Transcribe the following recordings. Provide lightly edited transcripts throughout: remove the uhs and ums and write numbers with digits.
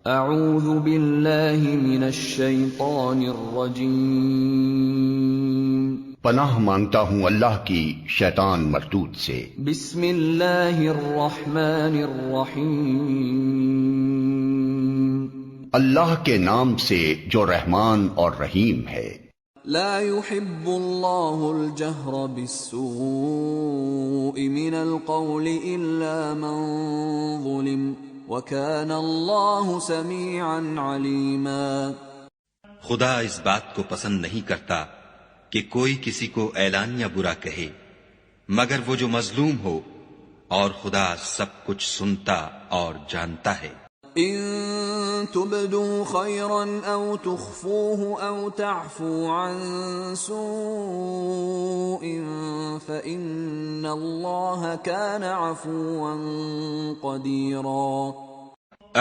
اعوذ باللہ من الشیطان الرجیم، پناہ مانگتا ہوں اللہ کی شیطان مردود سے۔ بسم اللہ الرحمن الرحیم، اللہ کے نام سے جو رحمان اور رحیم ہے۔ لا يحب اللہ الجہر بالسوء من القول الا من ظلم وَكَانَ اللَّهُ سَمِيعًا عَلِيمًا۔ خدا اس بات کو پسند نہیں کرتا کہ کوئی کسی کو اعلانیہ برا کہے مگر وہ جو مظلوم ہو، اور خدا سب کچھ سنتا اور جانتا ہے۔ ان تبدوا خيرا او تخفوه او تعفوا عن سوء فإن الله كان عفوا قديرا۔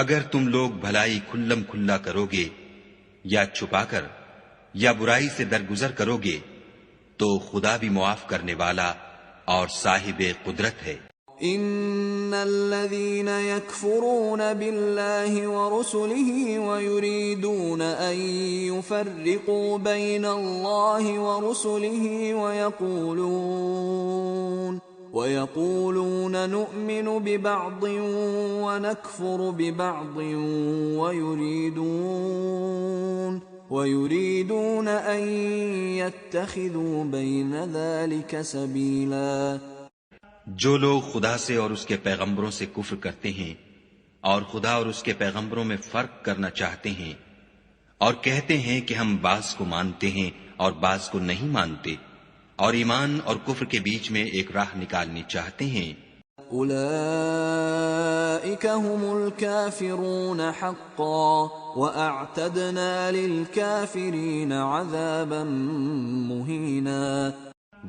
اگر تم لوگ بھلائی کھلم کھلا کرو گے یا چھپا کر یا برائی سے درگزر کرو گے تو خدا بھی معاف کرنے والا اور صاحب قدرت ہے۔ ان الذين يكفرون بالله ورسله ويريدون ان يفرقوا بين الله ورسله ويقولون نؤمن ببعض ونكفر ببعض ويريدون ان يتخذوا بين ذلك سبيلا۔ جو لوگ خدا سے اور اس کے پیغمبروں سے کفر کرتے ہیں اور خدا اور اس کے پیغمبروں میں فرق کرنا چاہتے ہیں اور کہتے ہیں کہ ہم بعض کو مانتے ہیں اور بعض کو نہیں مانتے، اور ایمان اور کفر کے بیچ میں ایک راہ نکالنی چاہتے ہیں، اولئک هم الكافرون حقا واعتدنا للكافرین عذابا مہینا۔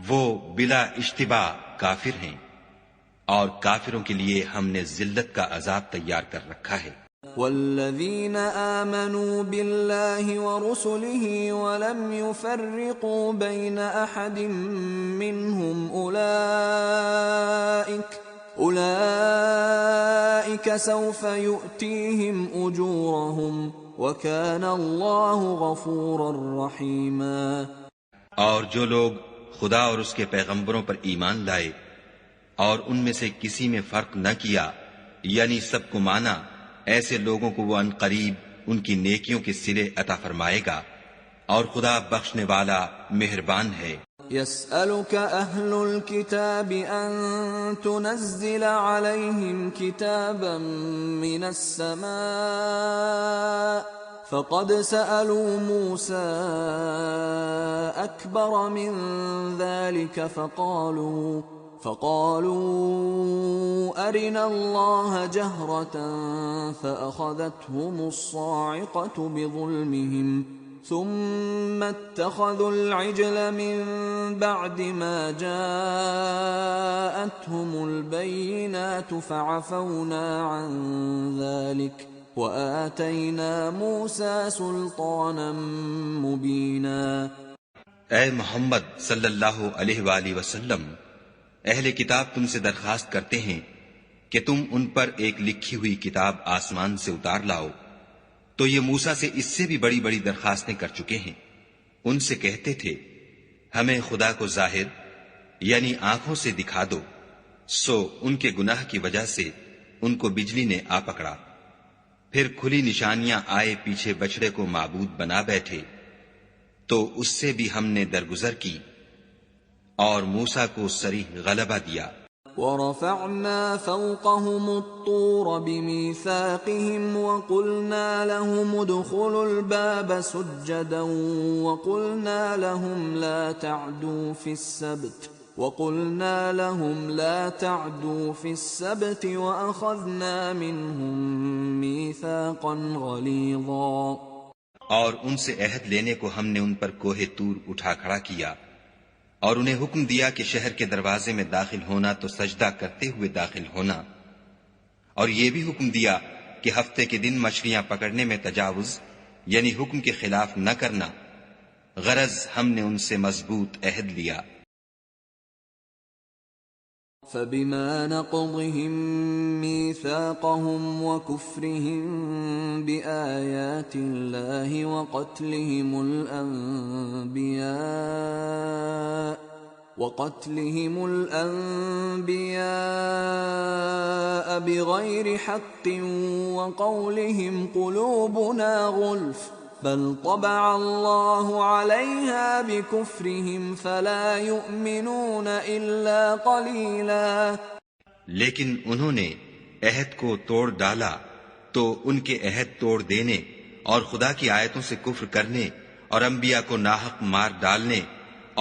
وہ بلا اشتباہ کافر ہیں اور کافروں کے لیے ہم نے ذلت کا عذاب تیار کر رکھا ہے۔ والذین آمنوا باللہ ورسلہ ولم يفرقوا بین احد منہم اولئک سوف یؤتیہم اجورہم وکان اللہ غفورا رحیما۔ اور جو لوگ خدا اور اس کے پیغمبروں پر ایمان لائے اور ان میں سے کسی میں فرق نہ کیا یعنی سب کو مانا، ایسے لوگوں کو وہ عنقریب ان کی نیکیوں کے صلے عطا فرمائے گا، اور خدا بخشنے والا مہربان ہے۔ يسألك أهل الكتاب أن تنزل عليهم كتابا من السماء فقد سألوا موسى أكبر من ذلك فقالوا أرنا الله جهرة فأخذتهم الصاعقة بظلمهم ثم اتخذوا العجل من بعد ما جاءتهم البينات فعفونا عن ذلك وآتينا موسى سلطانا مبينا۔ اے محمد صلی اللہ علیہ وآلہ وسلم، اہل کتاب تم سے درخواست کرتے ہیں کہ تم ان پر ایک لکھی ہوئی کتاب آسمان سے اتار لاؤ، تو یہ موسیٰ سے اس سے بھی بڑی بڑی درخواستیں کر چکے ہیں۔ ان سے کہتے تھے ہمیں خدا کو ظاہر یعنی آنکھوں سے دکھا دو، سو ان کے گناہ کی وجہ سے ان کو بجلی نے آ پکڑا، پھر کھلی نشانیاں آئے پیچھے بچڑے کو معبود بنا بیٹھے، تو اس سے بھی ہم نے درگزر کی اور موسیٰ کو صریح غلبہ دیا۔ وَرَفَعْنَا فَوْقَهُمُ الطُّورَ بِمِيثَاقِهِمْ وَقُلْنَا لَهُمُ ادْخُلُوا الْبَابَ سُجَّدًا وَقُلْنَا لَهُمْ لَا تَعْدُوا فِي السَّبْتِ وَأَخَذْنَا مِنْهُمْ مِيثَاقًا غَلِيظًا۔ اور ان سے عہد لینے کو ہم نے ان پر کوہ طور اٹھا کھڑا کیا، اور انہیں حکم دیا کہ شہر کے دروازے میں داخل ہونا تو سجدہ کرتے ہوئے داخل ہونا، اور یہ بھی حکم دیا کہ ہفتے کے دن مچھلیاں پکڑنے میں تجاوز یعنی حکم کے خلاف نہ کرنا، غرض ہم نے ان سے مضبوط عہد لیا۔ فبما نقضهم ميثاقهم وكفرهم بآيات الله وقتلهم الأنبياء بغير حق وقولهم قلوبنا غلف بل طبع الله عليها بكفرهم فلا يؤمنون إلا قليلا. لیکن انہوں نے عہد کو توڑ ڈالا تو ان کے عہد توڑ دینے اور خدا کی آیتوں سے کفر کرنے اور انبیاء کو ناحق مار ڈالنے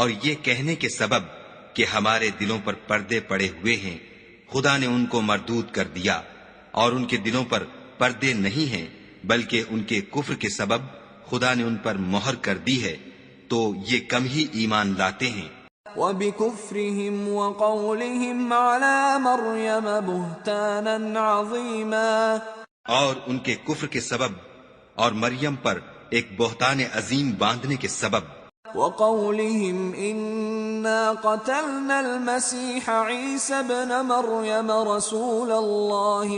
اور یہ کہنے کے سبب کہ ہمارے دلوں پر پردے پڑے ہوئے ہیں خدا نے ان کو مردود کر دیا، اور ان کے دلوں پر پردے نہیں ہیں بلکہ ان کے کفر کے سبب خدا نے ان پر مہر کر دی ہے، تو یہ کم ہی ایمان لاتے ہیں. وَبِكُفْرِهِمْ وَقَوْلِهِمْ عَلَى مَرْيَمَ بُهْتَانًا عَظِيمًا، اور ان کے کفر کے سبب اور مریم پر ایک بہتان عظیم باندھنے کے سبب. وَقَوْلِهِمْ إِنَّا قَتَلْنَا الْمَسِيحَ عِيسَى ابْنَ مَرْيَمَ رَسُولَ اللَّهِ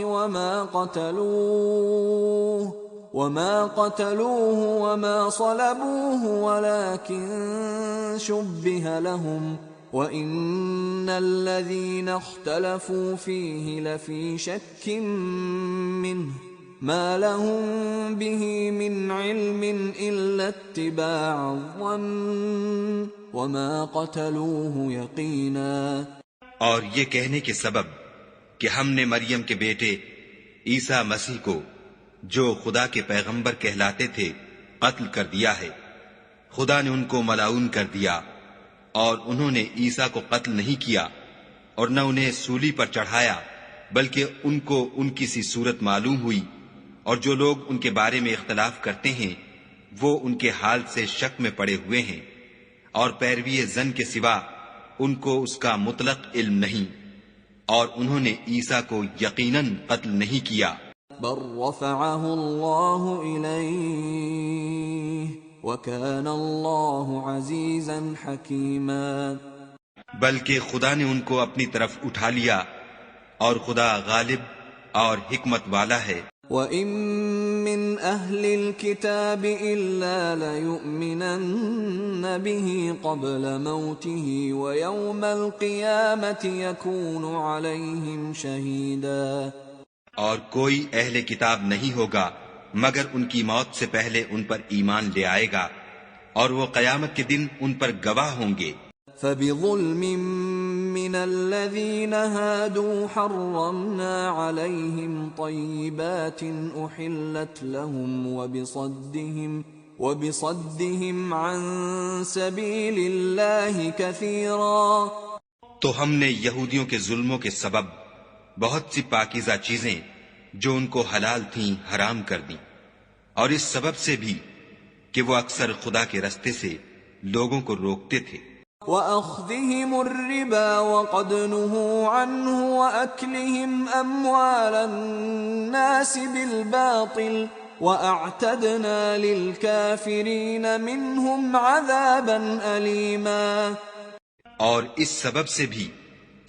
وما قتلوه وما صلبوه ولكن شبه لهم وإن الذين اختلفوا فيه لفي شك منه ما لهم به من علم إلا اتباع الظن وما قتلوه يقينا. اور یہ کہنے کے سبب کہ ہم نے مریم کے بیٹے عیسیٰ مسیح کو جو خدا کے پیغمبر کہلاتے تھے قتل کر دیا ہے. خدا نے ان کو ملعون کر دیا، اور انہوں نے عیسیٰ کو قتل نہیں کیا اور نہ انہیں سولی پر چڑھایا، بلکہ ان کو ان کی سی صورت معلوم ہوئی، اور جو لوگ ان کے بارے میں اختلاف کرتے ہیں وہ ان کے حال سے شک میں پڑے ہوئے ہیں، اور پیروی زن کے سوا ان کو اس کا مطلق علم نہیں، اور انہوں نے عیسیٰ کو یقیناً قتل نہیں کیا. بل رفعه الله إليه وكان الله عزيزا حكيما. بلکہ خدا نے ان کو اپنی طرف اٹھا لیا، اور خدا غالب اور حکمت والا ہے. وَإِن مِّنْ أَهْلِ الْكِتَابِ إِلَّا لَيُؤْمِنَنَّ بِهِ قَبْلَ مَوْتِهِ وَيَوْمَ الْقِيَامَةِ يَكُونُ عَلَيْهِمْ شَهِيدًا. اور کوئی اہل کتاب نہیں ہوگا مگر ان کی موت سے پہلے ان پر ایمان لے آئے گا، اور وہ قیامت کے دن ان پر گواہ ہوں گے. فَبِظُلْمٍ مِّنَ الَّذِينَ هَادُوا حَرَّمْنَا عَلَيْهِمْ طَيِّبَاتٍ أُحِلَّتْ لَهُمْ وَبِصَدِّهِمْ عَن سَبِيلِ اللَّهِ كَثِيرًا. تو ہم نے یہودیوں کے ظلموں کے سبب بہت سی پاکیزہ چیزیں جو ان کو حلال تھیں حرام کر دیں، اور اس سبب سے بھی کہ وہ اکثر خدا کے رستے سے لوگوں کو روکتے تھے. وَأَخْذِهِمُ الرِّبَا وَقَدْ نُهُوا عَنْهُ وَأَكْلِهِمْ أَمْوَالَ النَّاسِ بِالْبَاطِلِ وَأَعْتَدْنَا لِلْكَافِرِينَ مِنْهُمْ عَذَابًا أَلِيمًا. اور اس سبب سے بھی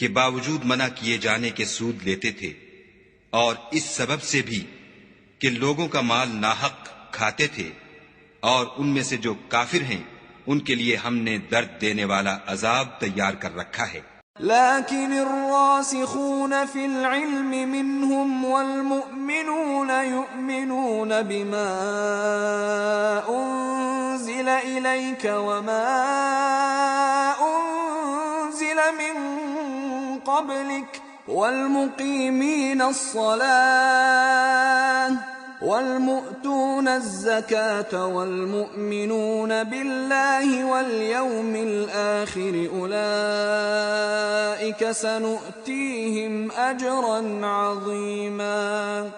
کہ باوجود منع کیے جانے کے سود لیتے تھے، اور اس سبب سے بھی کہ لوگوں کا مال ناحق کھاتے تھے، اور ان میں سے جو کافر ہیں ان کے لیے ہم نے درد دینے والا عذاب تیار کر رکھا ہے. لكن الراسخون في العلم منهم والمؤمنون يؤمنون بما أنزل إليك وما أنزل من قبلك والمقيمين الصلاة والمؤتون الزكاة والمؤمنون بالله واليوم الآخر أولئك سنؤتيهم أجرا عظيما.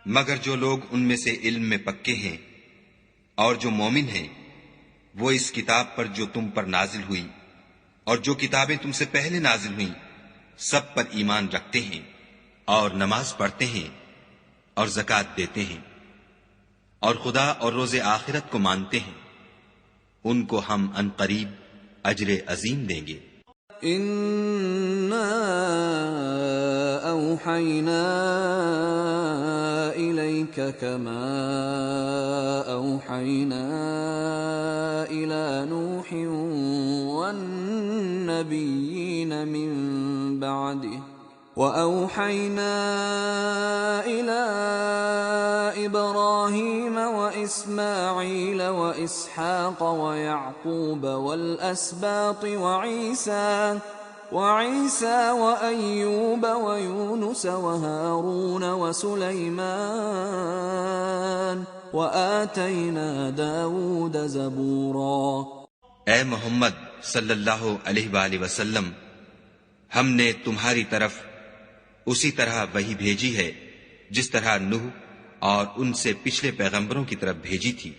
مگر جو لوگ ان میں سے علم میں پکے ہیں اور جو مومن ہیں وہ اس کتاب پر جو تم پر نازل ہوئی اور جو کتابیں تم سے پہلے نازل ہوئیں سب پر ایمان رکھتے ہیں اور نماز پڑھتے ہیں اور زکوٰۃ دیتے ہیں اور خدا اور روز آخرت کو مانتے ہیں، ان کو ہم ان قریب اجر عظیم دیں گے. إنا أوحينا إليك كما أوحينا إلى نوح والنبيين من بعده وأوحينا إلى إبراهيم وإسماعيل وإسحاق ويعقوب والأسباط وعيسى وأيوب ويونس وهارون وسليمان وآتينا داود زبورا۔ اے محمد صلی اللہ علیہ وآلہ وسلم، ہم نے تمہاری طرف اسی طرح وحی بھیجی ہے جس طرح نوح اور ان سے پچھلے پیغمبروں کی طرف بھیجی تھی،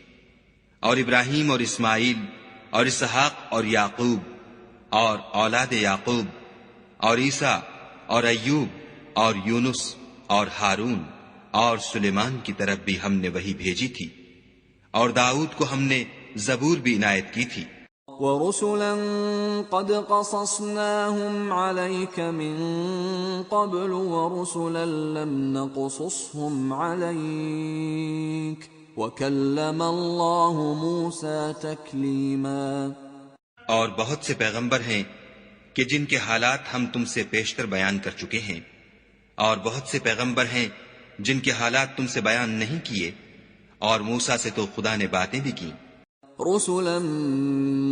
اور ابراہیم اور اسماعیل اور اسحاق اور یعقوب اور اولاد یعقوب اور عیسیٰ اور ایوب اور یونس اور ہارون اور سلیمان کی طرف بھی ہم نے وحی بھیجی تھی، اور داؤد کو ہم نے زبور بھی عنایت کی تھی۔ وَرُسُلًا قَدْ قَصَصْنَاهُمْ عَلَيْكَ مِن قَبْلُ وَرُسُلًا لَّمْ نَقْصُصْهُمْ عَلَيْكَ وَكَلَّمَ اللَّهُ مُوسَىٰ تَكْلِيمًا۔ اور بہت سے پیغمبر ہیں کہ جن کے حالات ہم تم سے پیشتر بیان کر چکے ہیں، اور بہت سے پیغمبر ہیں جن کے حالات تم سے بیان نہیں کیے، اور موسیٰ سے تو خدا نے باتیں بھی کی۔ رسلا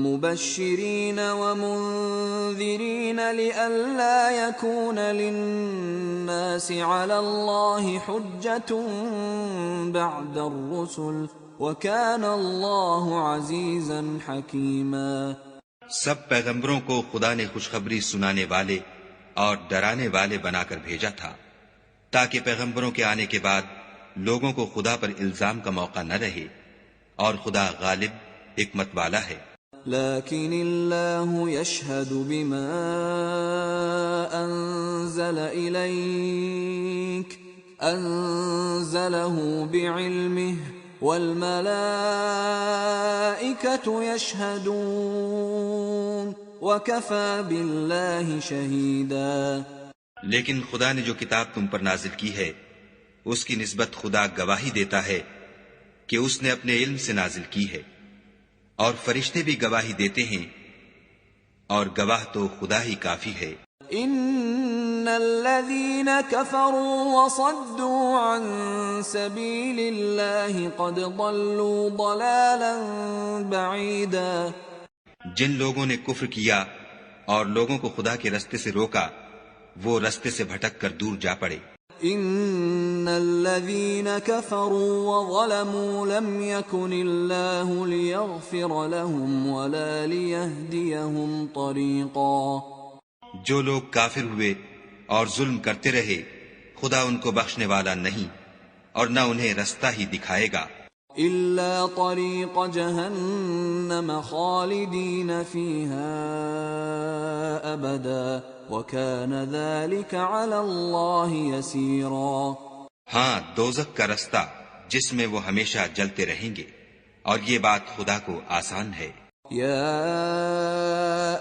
مبشرين ومنذرين لئلا يكون للناس على الله حجة بعد الرسل وكان الله عزيزا حكيما۔ سب پیغمبروں کو خدا نے خوشخبری سنانے والے اور ڈرانے والے بنا کر بھیجا تھا، تاکہ پیغمبروں کے آنے کے بعد لوگوں کو خدا پر الزام کا موقع نہ رہے، اور خدا غالب حکمت والا ہے۔ لیکن اللہ یشہد بما انزل الیک انزلہ بعلمہ والملائکۃ یشہدون وکفی باللہ شہیدا۔ لیکن خدا نے جو کتاب تم پر نازل کی ہے اس کی نسبت خدا گواہی دیتا ہے کہ اس نے اپنے علم سے نازل کی ہے، اور فرشتے بھی گواہی دیتے ہیں، اور گواہ تو خدا ہی کافی ہے۔ ان الذين كفروا وصدوا عن سبيل الله قد ضلوا ضلالا بعيدا۔ جن لوگوں نے کفر کیا اور لوگوں کو خدا کے رستے سے روکا، وہ رستے سے بھٹک کر دور جا پڑے۔ ان الذين كفروا وظلموا لم يكن الله ليغفر لهم ولا ليهديهم طريقا۔ جو لوگ کافر ہوئے اور ظلم کرتے رہے، خدا ان کو بخشنے والا نہیں اور نہ انہیں رستہ ہی دکھائے گا، الا طريق جهنم خالدين فيها ابدا وَكَانَ ذَلِكَ عَلَى اللَّهِ يَسِيرًا۔ ہاں، دوزخ کا رستہ جس میں وہ ہمیشہ جلتے رہیں گے، اور یہ بات خدا کو آسان ہے۔ یا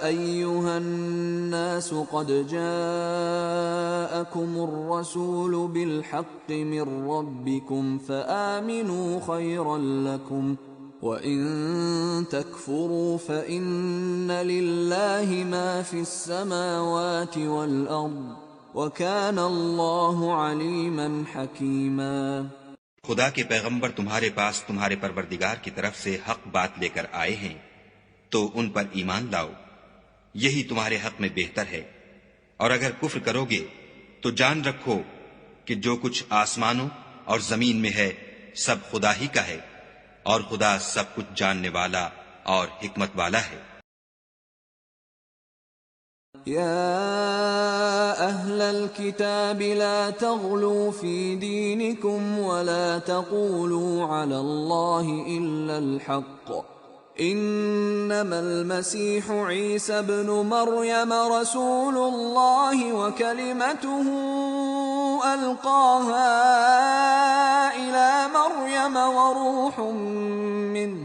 ایھا الناس قد جاءکم الرسول بالحق من ربکم فآمنوا خیرا لکم وَإِن تَكْفُرُوا فَإِنَّ لِلَّهِ مَا فِي السَّمَاوَاتِ وَالْأَرْضِ وَكَانَ اللَّهُ عَلِيمًا حَكِيمًا۔ خدا کے پیغمبر تمہارے پاس تمہارے پروردگار کی طرف سے حق بات لے کر آئے ہیں، تو ان پر ایمان لاؤ، یہی تمہارے حق میں بہتر ہے، اور اگر کفر کرو گے تو جان رکھو کہ جو کچھ آسمانوں اور زمین میں ہے سب خدا ہی کا ہے، اور خدا سب کچھ جاننے والا اور حکمت والا ہے۔ یا اہل الکتاب لا تغلوا فی دینکم ولا تقولوا علی اللہ الا الحق انما المسیح عیسی ابن مریم رسول اللہ وکلمته ألقاها إلى مريم وروح منه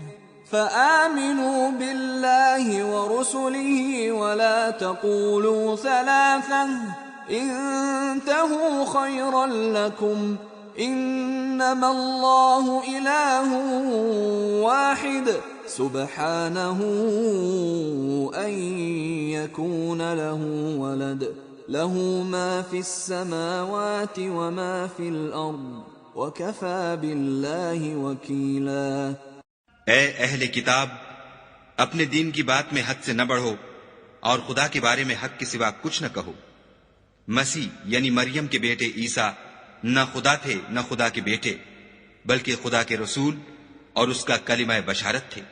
فآمنوا بالله ورسله ولا تقولوا ثلاثة انتهوا خيرا لكم انما الله اله واحد سبحانه ان يكون له ولد له ما في السماوات وما في الارض وكفى بالله وكيلا۔ اے اہل کتاب، اپنے دین کی بات میں حد سے نہ بڑھو اور خدا کے بارے میں حق کے سوا کچھ نہ کہو۔ مسیح یعنی مریم کے بیٹے عیسیٰ نہ خدا تھے نہ خدا کے بیٹے، بلکہ خدا کے رسول اور اس کا کلمہ بشارت تھے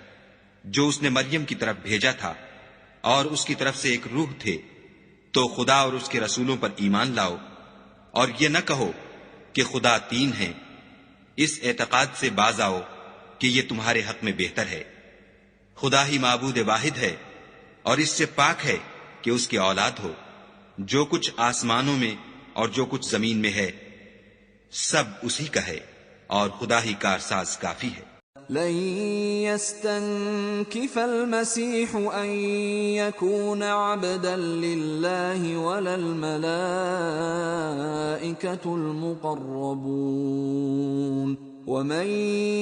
جو اس نے مریم کی طرف بھیجا تھا، اور اس کی طرف سے ایک روح تھے۔ تو خدا اور اس کے رسولوں پر ایمان لاؤ، اور یہ نہ کہو کہ خدا تین ہیں۔ اس اعتقاد سے باز آؤ کہ یہ تمہارے حق میں بہتر ہے۔ خدا ہی معبود واحد ہے، اور اس سے پاک ہے کہ اس کی اولاد ہو۔ جو کچھ آسمانوں میں اور جو کچھ زمین میں ہے سب اسی کا ہے، اور خدا ہی کارساز کافی ہے۔ لن يستنكف المسيح أن يكون عبدا لله ولا الملائكة المقربون ومن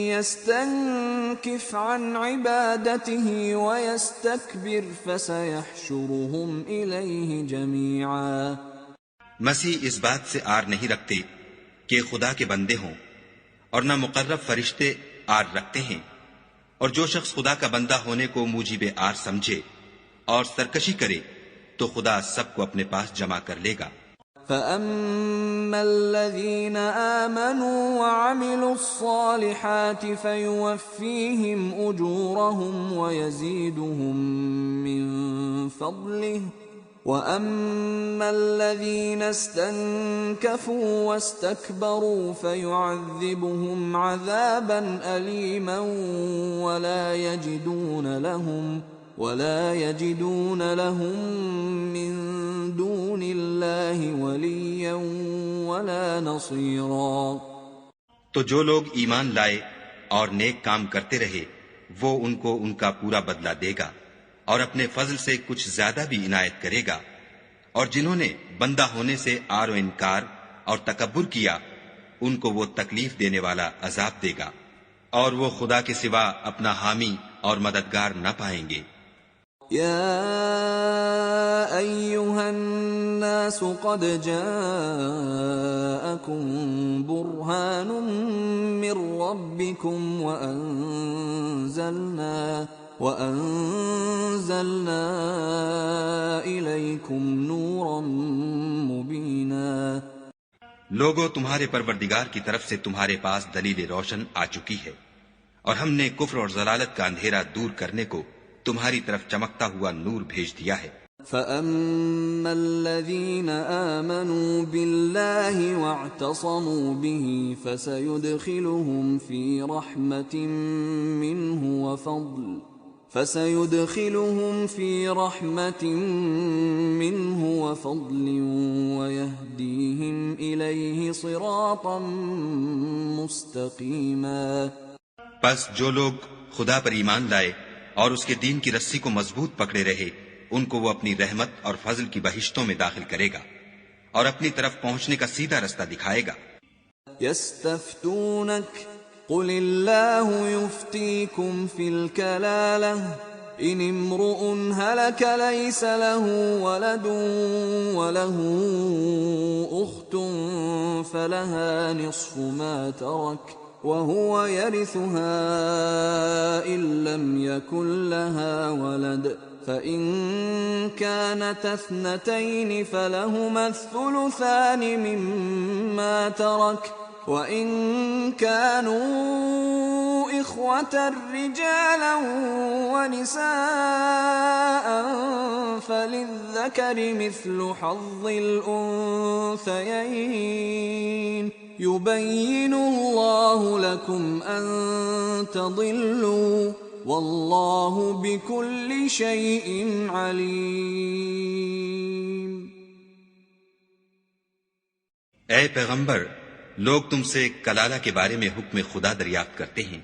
يستنكف عن عبادته ويستكبر فسيحشرهم إليه جميعا۔ مسیح اس بات سے آر نہیں رکھتے کہ خدا کے بندے ہوں، اور نہ مقرب فرشتے آر رکھتے ہیں، اور جو شخص خدا کا بندہ ہونے کو موجب آر سمجھے اور سرکشی کرے تو خدا سب کو اپنے پاس جمع کر لے گا۔ فَأَمَّا الَّذِينَ آمَنُوا وَعَمِلُوا الصَّالِحَاتِ فَيُوَفِّيهِمْ أُجُورَهُمْ وَيَزِيدُهُمْ مِنْ فَضْلِهِ وَأَمَّا الَّذِينَ اسْتَنكَفُوا وَاسْتَكْبَرُوا فَيُعَذِّبُهُمْ عَذَابًا أَلِيمًا وَلَا يَجِدُونَ لَهُم مِّن دُونِ اللَّهِ وَلِيًّا وَلَا نَصِيرًا۔ تو جو لوگ ایمان لائے اور نیک کام کرتے رہے وہ ان کو ان کا پورا بدلہ دے گا، اور اپنے فضل سے کچھ زیادہ بھی عنایت کرے گا، اور جنہوں نے بندہ ہونے سے آر و انکار اور تکبر کیا ان کو وہ تکلیف دینے والا عذاب دے گا، اور وہ خدا کے سوا اپنا حامی اور مددگار نہ پائیں گے۔ يا أيها الناس قد جاءكم برهان من ربكم وأنزلنا إليكم نورا مبينا۔ لوگوں، تمہارے پروردگار کی طرف سے تمہارے پاس دلیل روشن آ چکی ہے، اور ہم نے کفر اور ضلالت کا اندھیرا دور کرنے کو تمہاری طرف چمکتا ہوا نور بھیج دیا ہے۔ فَأَمَّا الَّذِينَ آمَنُوا بِاللَّهِ وَاعْتَصَمُوا بِهِ فَسَيُدْخِلُهُمْ فِي رَحْمَةٍ مِّنْهُ وَفَضْلٍ وَيَهْدِيهِمْ إِلَيْهِ صِرَاطًا مُسْتَقِيمًا۔ پس جو لوگ خدا پر ایمان لائے اور اس کے دین کی رسی کو مضبوط پکڑے رہے ان کو وہ اپنی رحمت اور فضل کی بہشتوں میں داخل کرے گا اور اپنی طرف پہنچنے کا سیدھا رستہ دکھائے گا۔ يَسْتَفْتُونَكَ قُلِ اللَّهُ يُفْتِيكُمْ فِي الْكَلَالَةِ إِنِ امْرُؤٌ هَلَكَ لَيْسَ لَهُ وَلَدٌ وَلَهُ أُخْتٌ فَلَهَا نِصْفُ مَا تَرَكَ وَهُوَ يَرِثُهَا إِن لَّمْ يَكُن لَّهَا وَلَدٌ فَإِن كَانَتَا اثْنَتَيْنِ فَلَهُمَا الثُّلُثَانِ مِمَّا تَرَكَ وَإِن كَانُوا إِخْوَةً رِّجَالًا وَنِسَاءً فَلِلذَّكَرِ مِثْلُ حَظِّ الْأُنثَيَيْنِ يُبَيِّنُ اللَّهُ لَكُمْ أَن تَضِلُّوا وَاللَّهُ بِكُلِّ شَيْءٍ عَلِيمٌ۔ اے پیغمبر، لوگ تم سے کلالہ کے بارے میں حکم خدا دریافت کرتے ہیں۔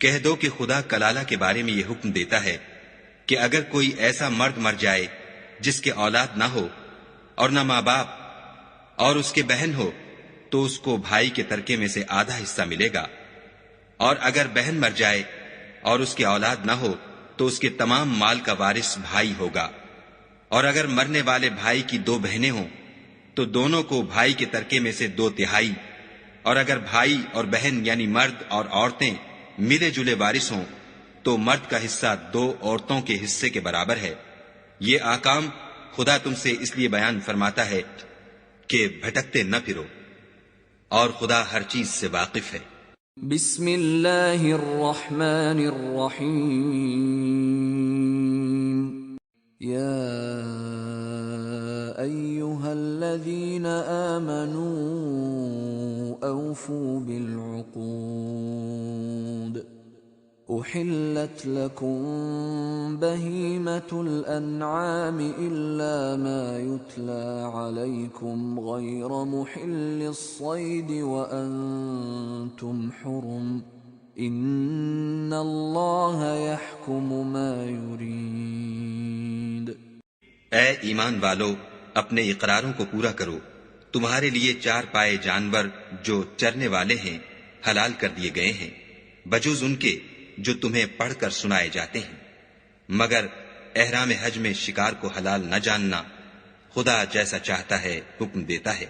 کہہ دو کہ خدا کلالہ کے بارے میں یہ حکم دیتا ہے کہ اگر کوئی ایسا مرد مر جائے جس کے اولاد نہ ہو اور نہ ماں باپ اور اس کے بہن ہو تو اس کو بھائی کے ترکے میں سے آدھا حصہ ملے گا، اور اگر بہن مر جائے اور اس کی اولاد نہ ہو تو اس کے تمام مال کا وارث بھائی ہوگا، اور اگر مرنے والے بھائی کی 2 بہنیں ہوں تو دونوں کو بھائی کے ترکے میں سے 2/3، اور اگر بھائی اور بہن یعنی مرد اور عورتیں ملے جلے وارث ہوں تو مرد کا حصہ 2 عورتوں کے حصے کے برابر ہے۔ یہ احکام خدا تم سے اس لیے بیان فرماتا ہے کہ بھٹکتے نہ پھرو، اور خدا ہر چیز سے واقف ہے۔ بسم اللہ الرحمن الرحیم، یا ایہا الذین آمنوا اوفوا بالعقود، احلت لکم بہیمۃ الانعام الا ما یتلی علیکم غیر محل الصید وانتم حرم، ان اللہ یحکم ما یرید۔ اے ایمان والو، اپنے اقراروں کو پورا کرو۔ تمہارے لیے 4 پائے جانور جو چرنے والے ہیں حلال کر دیے گئے ہیں، بجز ان کے جو تمہیں پڑھ کر سنائے جاتے ہیں، مگر احرام حج میں شکار کو حلال نہ جاننا۔ خدا جیسا چاہتا ہے حکم دیتا ہے۔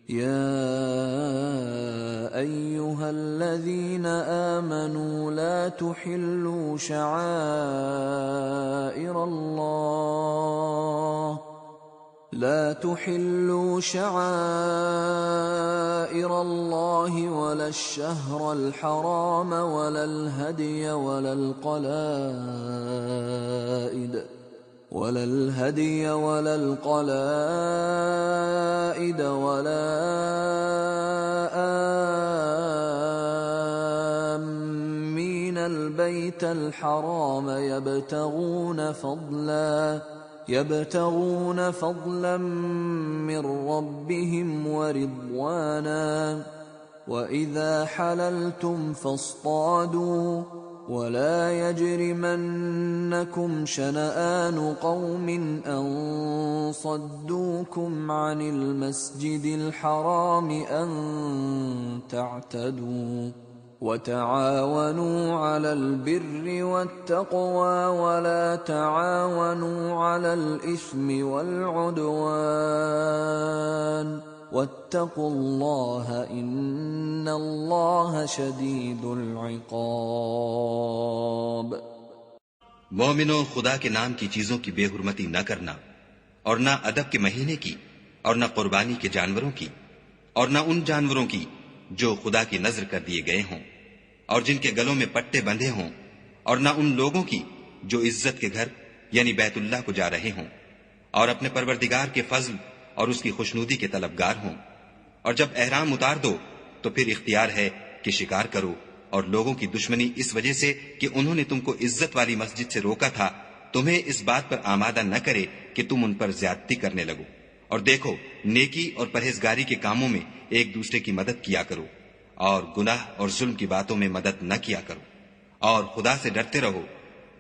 یا ایہا الذین آمنوا لا تحلوا شعائر اللہ ولا الشہر الحرام ولا الہدی ولا القلائد ولا آمین البیت الحرام يبتغون فضلا من ربهم ورضوانا وَإِذَا حَلَلْتُمْ فَاصْطَادُوا وَلَا يَجْرِمَنَّكُمْ شَنَآنُ قَوْمٍ أَن صَدُّوكُمْ عَنِ الْمَسْجِدِ الْحَرَامِ أَن تَعْتَدُوا وَتَعَاوَنُوا عَلَى الْبِرِّ وَالتَّقْوَى وَلَا تَعَاوَنُوا عَلَى الْإِثْمِ وَالْعُدْوَانِ وَاتَّقُوا اللَّهَ إِنَّ اللَّهَ شَدِيدُ الْعِقَابِ۔ مومنوں، خدا کے نام کی چیزوں کی بے حرمتی نہ کرنا، اور نہ ادب کے مہینے کی، اور نہ قربانی کے جانوروں کی، اور نہ ان جانوروں کی جو خدا کی نذر کر دیے گئے ہوں اور جن کے گلوں میں پٹے بندھے ہوں، اور نہ ان لوگوں کی جو عزت کے گھر یعنی بیت اللہ کو جا رہے ہوں اور اپنے پروردگار کے فضل اور اس کی خوشنودی کے طلبگار ہوں۔ اور جب احرام اتار دو تو پھر اختیار ہے کہ شکار کرو، اور لوگوں کی دشمنی اس وجہ سے کہ انہوں نے تم کو عزت والی مسجد سے روکا تھا تمہیں اس بات پر آمادہ نہ کرے کہ تم ان پر زیادتی کرنے لگو۔ اور دیکھو، نیکی اور پرہیزگاری کے کاموں میں ایک دوسرے کی مدد کیا کرو، اور گناہ اور ظلم کی باتوں میں مدد نہ کیا کرو، اور خدا سے ڈرتے رہو۔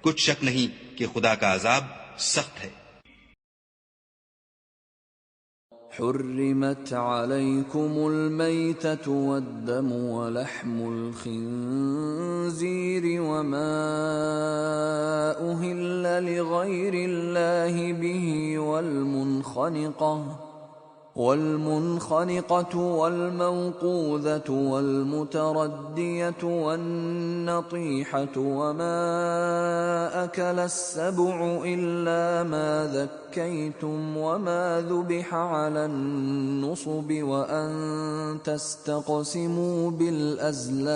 کچھ شک نہیں کہ خدا کا عذاب سخت ہے۔ حرمت عليكم الميتة والدم ولحم الخنزير وما أهل لغير الله به والمنخنقة والموقوذة والمتردية والنطيحة وما أكل السبع إلا ما ذكيتم وما ذبح على النصب وأن تستقسموا بالأزلام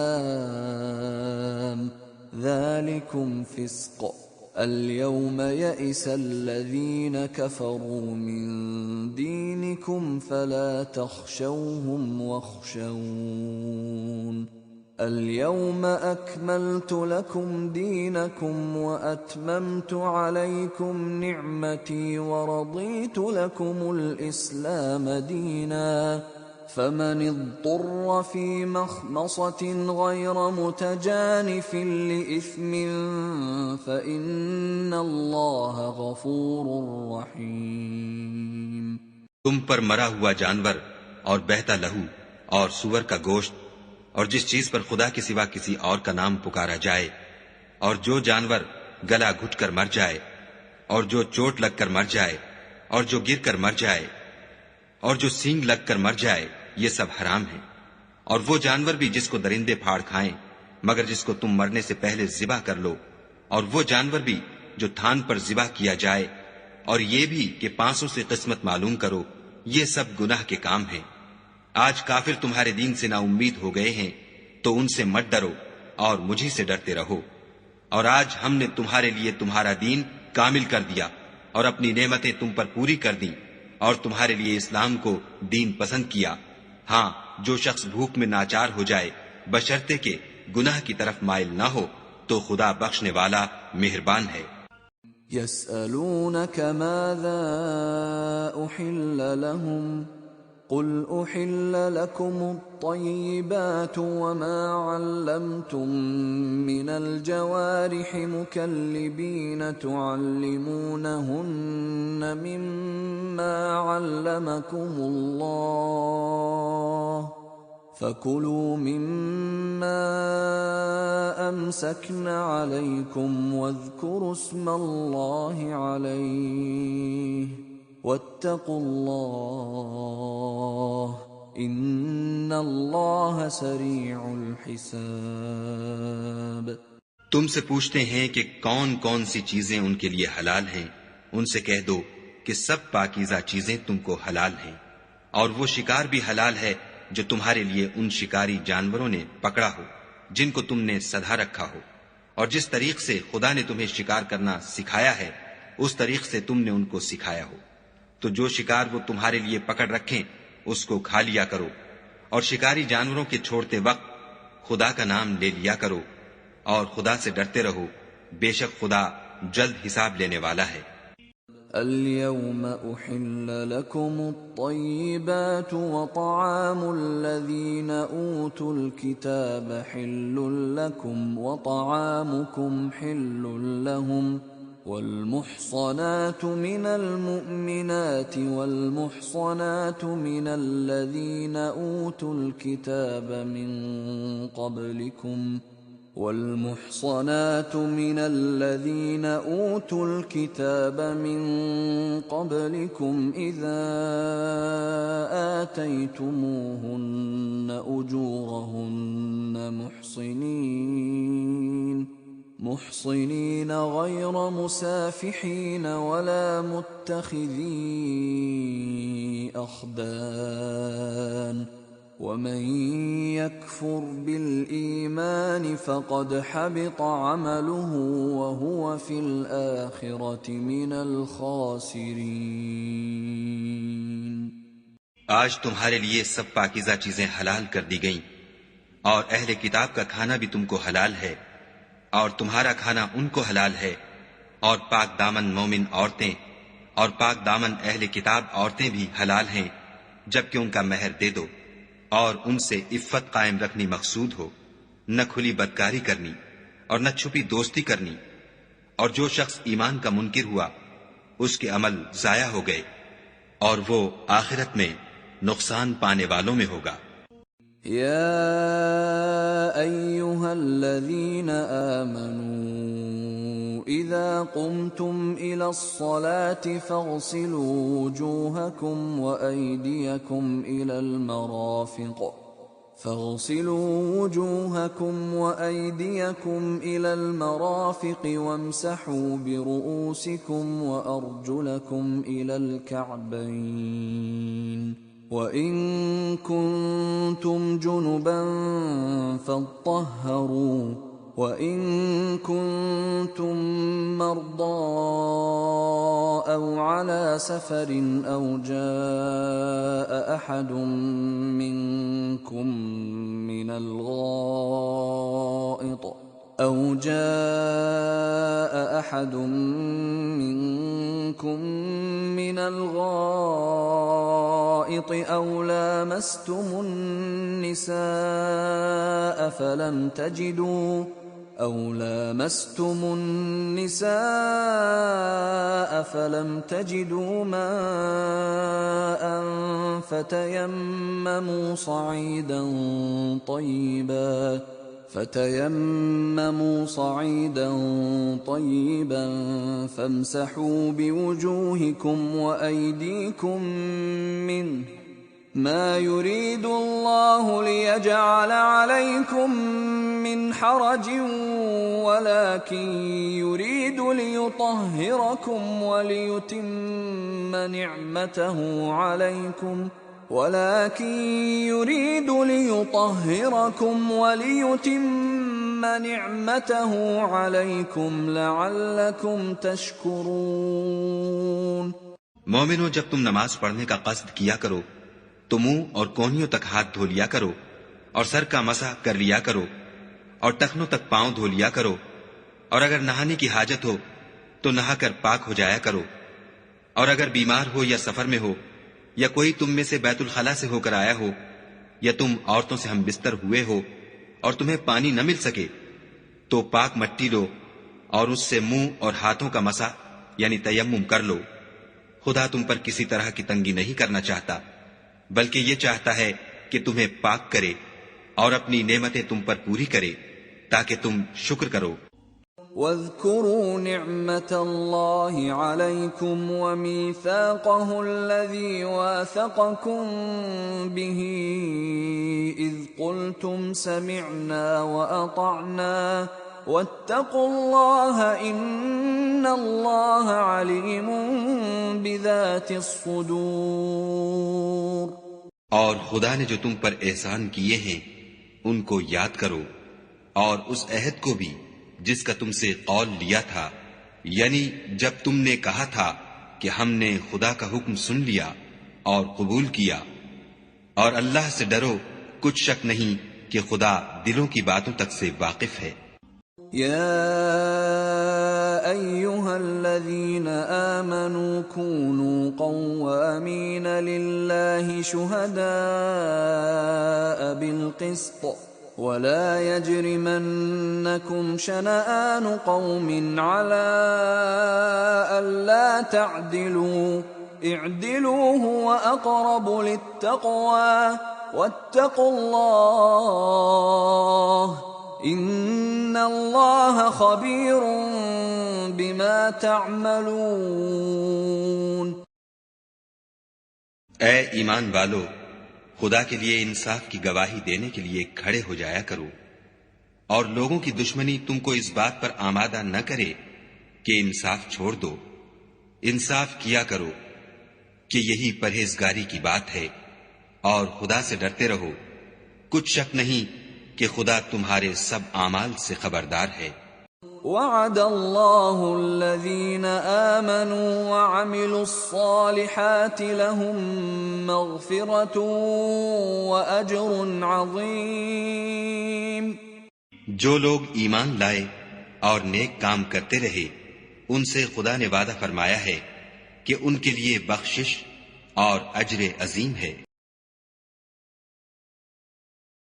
ذلكم فسق۔ اليوم يئس الذين كفروا من دينكم فلا تخشوهم واخشون اليوم أكملت لكم دينكم وأتممت عليكم نعمتي ورضيت لكم الإسلام دينا فمن اضطر في مخمصة غير متجانف لإثم فإن الله غفور رحيم۔ تم پر مرا ہوا جانور اور بہتا لہو اور سور کا گوشت اور جس چیز پر خدا کے سوا کسی اور کا نام پکارا جائے، اور جو جانور گلا گھٹ کر مر جائے، اور جو چوٹ لگ کر مر جائے، اور جو گر کر مر جائے، اور جو سینگ لگ کر مر جائے، یہ سب حرام ہیں۔ اور وہ جانور بھی جس کو درندے پھاڑ کھائیں مگر جس کو تم مرنے سے پہلے ذبح کر لو، اور وہ جانور بھی جو تھان پر ذبح کیا جائے، اور یہ بھی کہ پانسوں سے قسمت معلوم کرو، یہ سب گناہ کے کام ہیں۔ آج کافر تمہارے دین سے نا امید ہو گئے ہیں تو ان سے مت ڈرو اور مجھی سے ڈرتے رہو۔ اور آج ہم نے تمہارے لیے تمہارا دین کامل کر دیا اور اپنی نعمتیں تم پر پوری کر دیں اور تمہارے لیے اسلام کو دین پسند کیا۔ ہاں، جو شخص بھوک میں ناچار ہو جائے بشرطے کہ گناہ کی طرف مائل نہ ہو تو خدا بخشنے والا مہربان ہے۔ يسألونك ماذا أحل لهم قل أحل لكم الطيبات وما علمتم من الجوارح مكلبين تعلمونهن مما علمكم الله فَكُلُوا مِمَّا أَمْسَكْنَ عَلَيْكُمْ وَاذْكُرُوا اسْمَ اللَّهِ عَلَيْهِ وَاتَّقُوا اللَّهَ إِنَّ اللَّهَ سَرِيعُ الْحِسَابِ۔ تم سے پوچھتے ہیں کہ کون کون سی چیزیں ان کے لیے حلال ہیں، ان سے کہہ دو کہ سب پاکیزہ چیزیں تم کو حلال ہیں، اور وہ شکار بھی حلال ہے جو تمہارے لیے ان شکاری جانوروں نے پکڑا ہو جن کو تم نے سدھا رکھا ہو، اور جس طریق سے خدا نے تمہیں شکار کرنا سکھایا ہے اس طریق سے تم نے ان کو سکھایا ہو۔ تو جو شکار وہ تمہارے لیے پکڑ رکھیں اس کو کھا لیا کرو، اور شکاری جانوروں کے چھوڑتے وقت خدا کا نام لے لیا کرو، اور خدا سے ڈرتے رہو، بے شک خدا جلد حساب لینے والا ہے۔ اليوم أحل لكم الطيبات وطعام الذين أوتوا الكتاب حل لكم وطعامكم حل لهم والمحصنات من المؤمنات والمحصنات من الذين أوتوا الكتاب من قبلكم والمحصنات من الذين أوتوا الكتاب من قبلكم إذا آتيتموهن أجورهن محصنين غير مسافحين ولا متخذي أخدان ومن يكفر بالإيمان فقد حبط عمله وهو في الآخرة من الخاسرين۔ آج تمہارے لیے سب پاکیزہ چیزیں حلال کر دی گئیں، اور اہل کتاب کا کھانا بھی تم کو حلال ہے، اور تمہارا کھانا ان کو حلال ہے، اور پاک دامن مومن عورتیں اور پاک دامن اہل کتاب عورتیں بھی حلال ہیں جبکہ ان کا مہر دے دو، اور ان سے عفت قائم رکھنی مقصود ہو، نہ کھلی بدکاری کرنی اور نہ چھپی دوستی کرنی، اور جو شخص ایمان کا منکر ہوا اس کے عمل ضائع ہو گئے اور وہ آخرت میں نقصان پانے والوں میں ہوگا۔ یا ایھا الذین آمنوا اذا قمتم الى الصلاة فاغسلوا وجوهكم وأيديكم إلى المرافق وامسحوا برؤوسكم وأرجلكم إلى الكعبين وَإِن كُنتُمْ جُنُبًا فَاطَّهَّرُوا وَإِن كُنتُم مَّرْضَىٰ أَوْ عَلَىٰ سَفَرٍ أَوْ جَاءَ أَحَدٌ منكم من الغائط الغائط أو لامستم النساء فلم تجدوا ماء فتيمموا صعيدا طيبا فامسحوا بوجوهكم وأيديكم منه ما يريد الله ليجعل عليكم من حرج ولكن يريد ليطهركم وليتم نعمته عليكم لعلكم تشكرون۔ مومنو، جب تم نماز پڑھنے کا قصد کیا کرو تو منہ اور کونیوں تک ہاتھ دھو لیا کرو، اور سر کا مسح کر لیا کرو، اور ٹخنوں تک پاؤں دھو لیا کرو، اور اگر نہانے کی حاجت ہو تو نہا کر پاک ہو جایا کرو، اور اگر بیمار ہو یا سفر میں ہو یا کوئی تم میں سے بیت الخلا سے ہو کر آیا ہو یا تم عورتوں سے ہم بستر ہوئے ہو اور تمہیں پانی نہ مل سکے تو پاک مٹی لو اور اس سے منہ اور ہاتھوں کا مسح یعنی تیمم کر لو۔ خدا تم پر کسی طرح کی تنگی نہیں کرنا چاہتا، بلکہ یہ چاہتا ہے کہ تمہیں پاک کرے اور اپنی نعمتیں تم پر پوری کرے تاکہ تم شکر کرو۔ وَاذْكُرُوا نِعْمَةَ اللَّهِ عَلَيْكُمْ وَمِيثَاقَهُ الَّذِي وَاثَقَكُمْ بِهِ إِذْ قُلْتُمْ سَمِعْنَا وَأَطَعْنَا وَاتَّقُوا اللَّهَ إِنَّ اللَّهَ عَلِيمٌ بِذَاتِ الصُّدُورِ۔ اور خدا نے جو تم پر احسان کیے ہیں ان کو یاد کرو، اور اس عہد کو بھی جس کا تم سے قول لیا تھا، یعنی جب تم نے کہا تھا کہ ہم نے خدا کا حکم سن لیا اور قبول کیا، اور اللہ سے ڈرو، کچھ شک نہیں کہ خدا دلوں کی باتوں تک سے واقف ہے۔ یا ایھا الذین آمنوا كونوا قوامین للہ شہداء بالقسط ولا يجرمنكم شنآن قوم على ألا تعدلوا اعدلوا هو أقرب للتقوى واتقوا الله إن الله خبير بما تعملون۔ اے ایمان والو، خدا کے لیے انصاف کی گواہی دینے کے لیے کھڑے ہو جایا کرو، اور لوگوں کی دشمنی تم کو اس بات پر آمادہ نہ کرے کہ انصاف چھوڑ دو۔ انصاف کیا کرو کہ یہی پرہیزگاری کی بات ہے، اور خدا سے ڈرتے رہو، کچھ شک نہیں کہ خدا تمہارے سب اعمال سے خبردار ہے۔ وعد اللہ الذین آمنوا وعملوا الصالحات لهم مغفرة واجر عظیم۔ جو لوگ ایمان لائے اور نیک کام کرتے رہے ان سے خدا نے وعدہ فرمایا ہے کہ ان کے لیے بخشش اور اجر عظیم ہے۔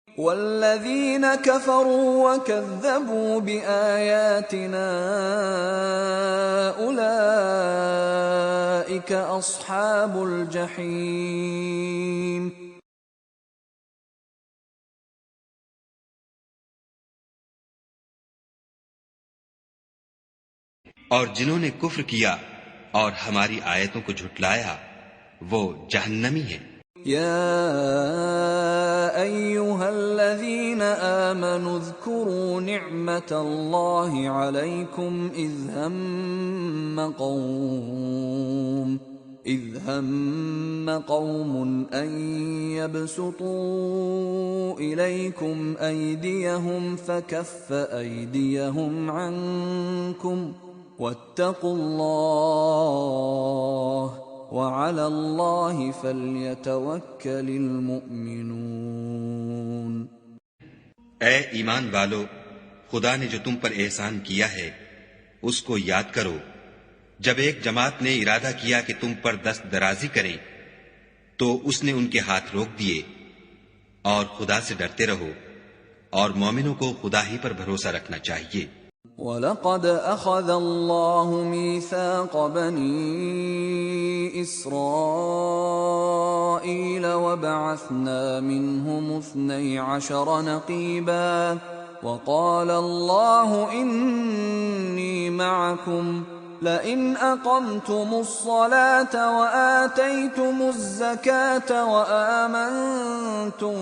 والذین کفروا وکذبوا بآیاتنا اولئک اصحاب الجحیم۔ اور جنہوں نے کفر کیا اور ہماری آیتوں کو جھٹلایا وہ جہنمی ہیں۔ یا ایھا الذین آمنوا اذکروا نعمت اللہ علیکم اذ ہم قوم ان یبسطوا الیکم ایدیہم فکف ایدیہم عنکم واتقوا اللہ وعلی اللہ فلیتوکل المؤمنون۔ اے ایمان والو، خدا نے جو تم پر احسان کیا ہے اس کو یاد کرو۔ جب ایک جماعت نے ارادہ کیا کہ تم پر دست درازی کریں تو اس نے ان کے ہاتھ روک دیے، اور خدا سے ڈرتے رہو، اور مومنوں کو خدا ہی پر بھروسہ رکھنا چاہیے۔ وَلَقَدْ أَخَذَ اللَّهُ مِيثَاقَ بَنِي إِسْرَائِيلَ وَبَعَثْنَا مِنْهُمُ 12 نَقِيبًا وَقَالَ اللَّهُ إِنِّي مَعَكُمْ لَئِنْ أَقَمْتُمُ الصَّلَاةَ وَآتَيْتُمُ الزَّكَاةَ وَآمَنْتُمْ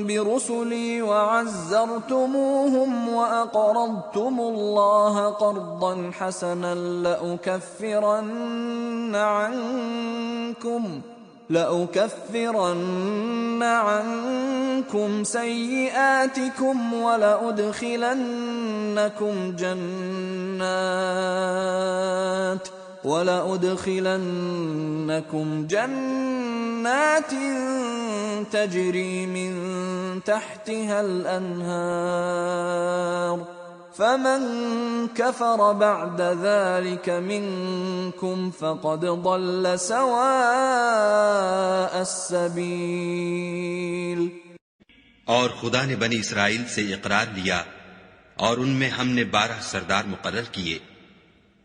برسلي وعزرتموهم وأقرضتم الله قرضا حسنا لأكفرن عنكم سيئاتكم ولأدخلنكم جنات تجري من تحتها الأنهار فمن كفر بعد ذلك منكم فقد ضل سواء السبيل۔ اور خدا نے بنی اسرائیل سے اقرار لیا اور ان میں ہم نے 12 سردار مقرر کیے۔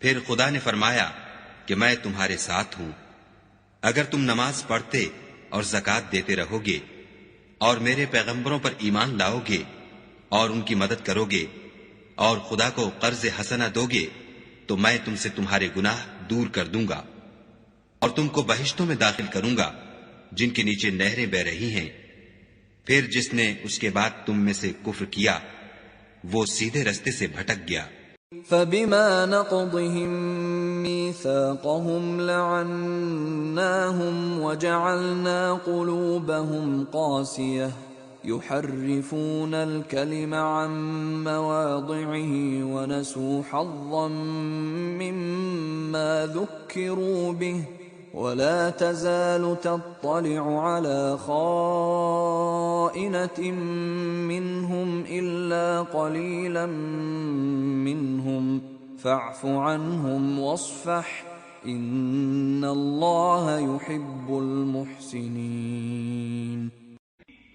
پھر خدا نے فرمایا کہ میں تمہارے ساتھ ہوں، اگر تم نماز پڑھتے اور زکوٰۃ دیتے رہو گے اور میرے پیغمبروں پر ایمان لاؤ گے اور ان کی مدد کرو گے اور خدا کو قرض حسنہ دو گے تو میں تم سے تمہارے گناہ دور کر دوں گا اور تم کو بہشتوں میں داخل کروں گا جن کے نیچے نہریں بہ رہی ہیں۔ پھر جس نے اس کے بعد تم میں سے کفر کیا وہ سیدھے رستے سے بھٹک گیا۔ فَبِمَا نَقْضِهِم مِّيثَاقَهُمْ لَعَنَّاهُمْ وَجَعَلْنَا قُلُوبَهُمْ قَاسِيَةً يُحَرِّفُونَ الْكَلِمَ عَن مَّوَاضِعِهِ وَنَسُوا حَظًّا مِّمَّا ذُكِّرُوا بِهِ وَلَا تَزَالُ تَطَّلِعُ عَلَى خَائِنَةٍ مِّنْهُمْ إِلَّا قَلِيلًا مِّنْهُمْ فَاعْفُ عَنْهُمْ وَاصْفَحْ إِنَّ اللَّهَ يُحِبُّ الْمُحْسِنِينَ۔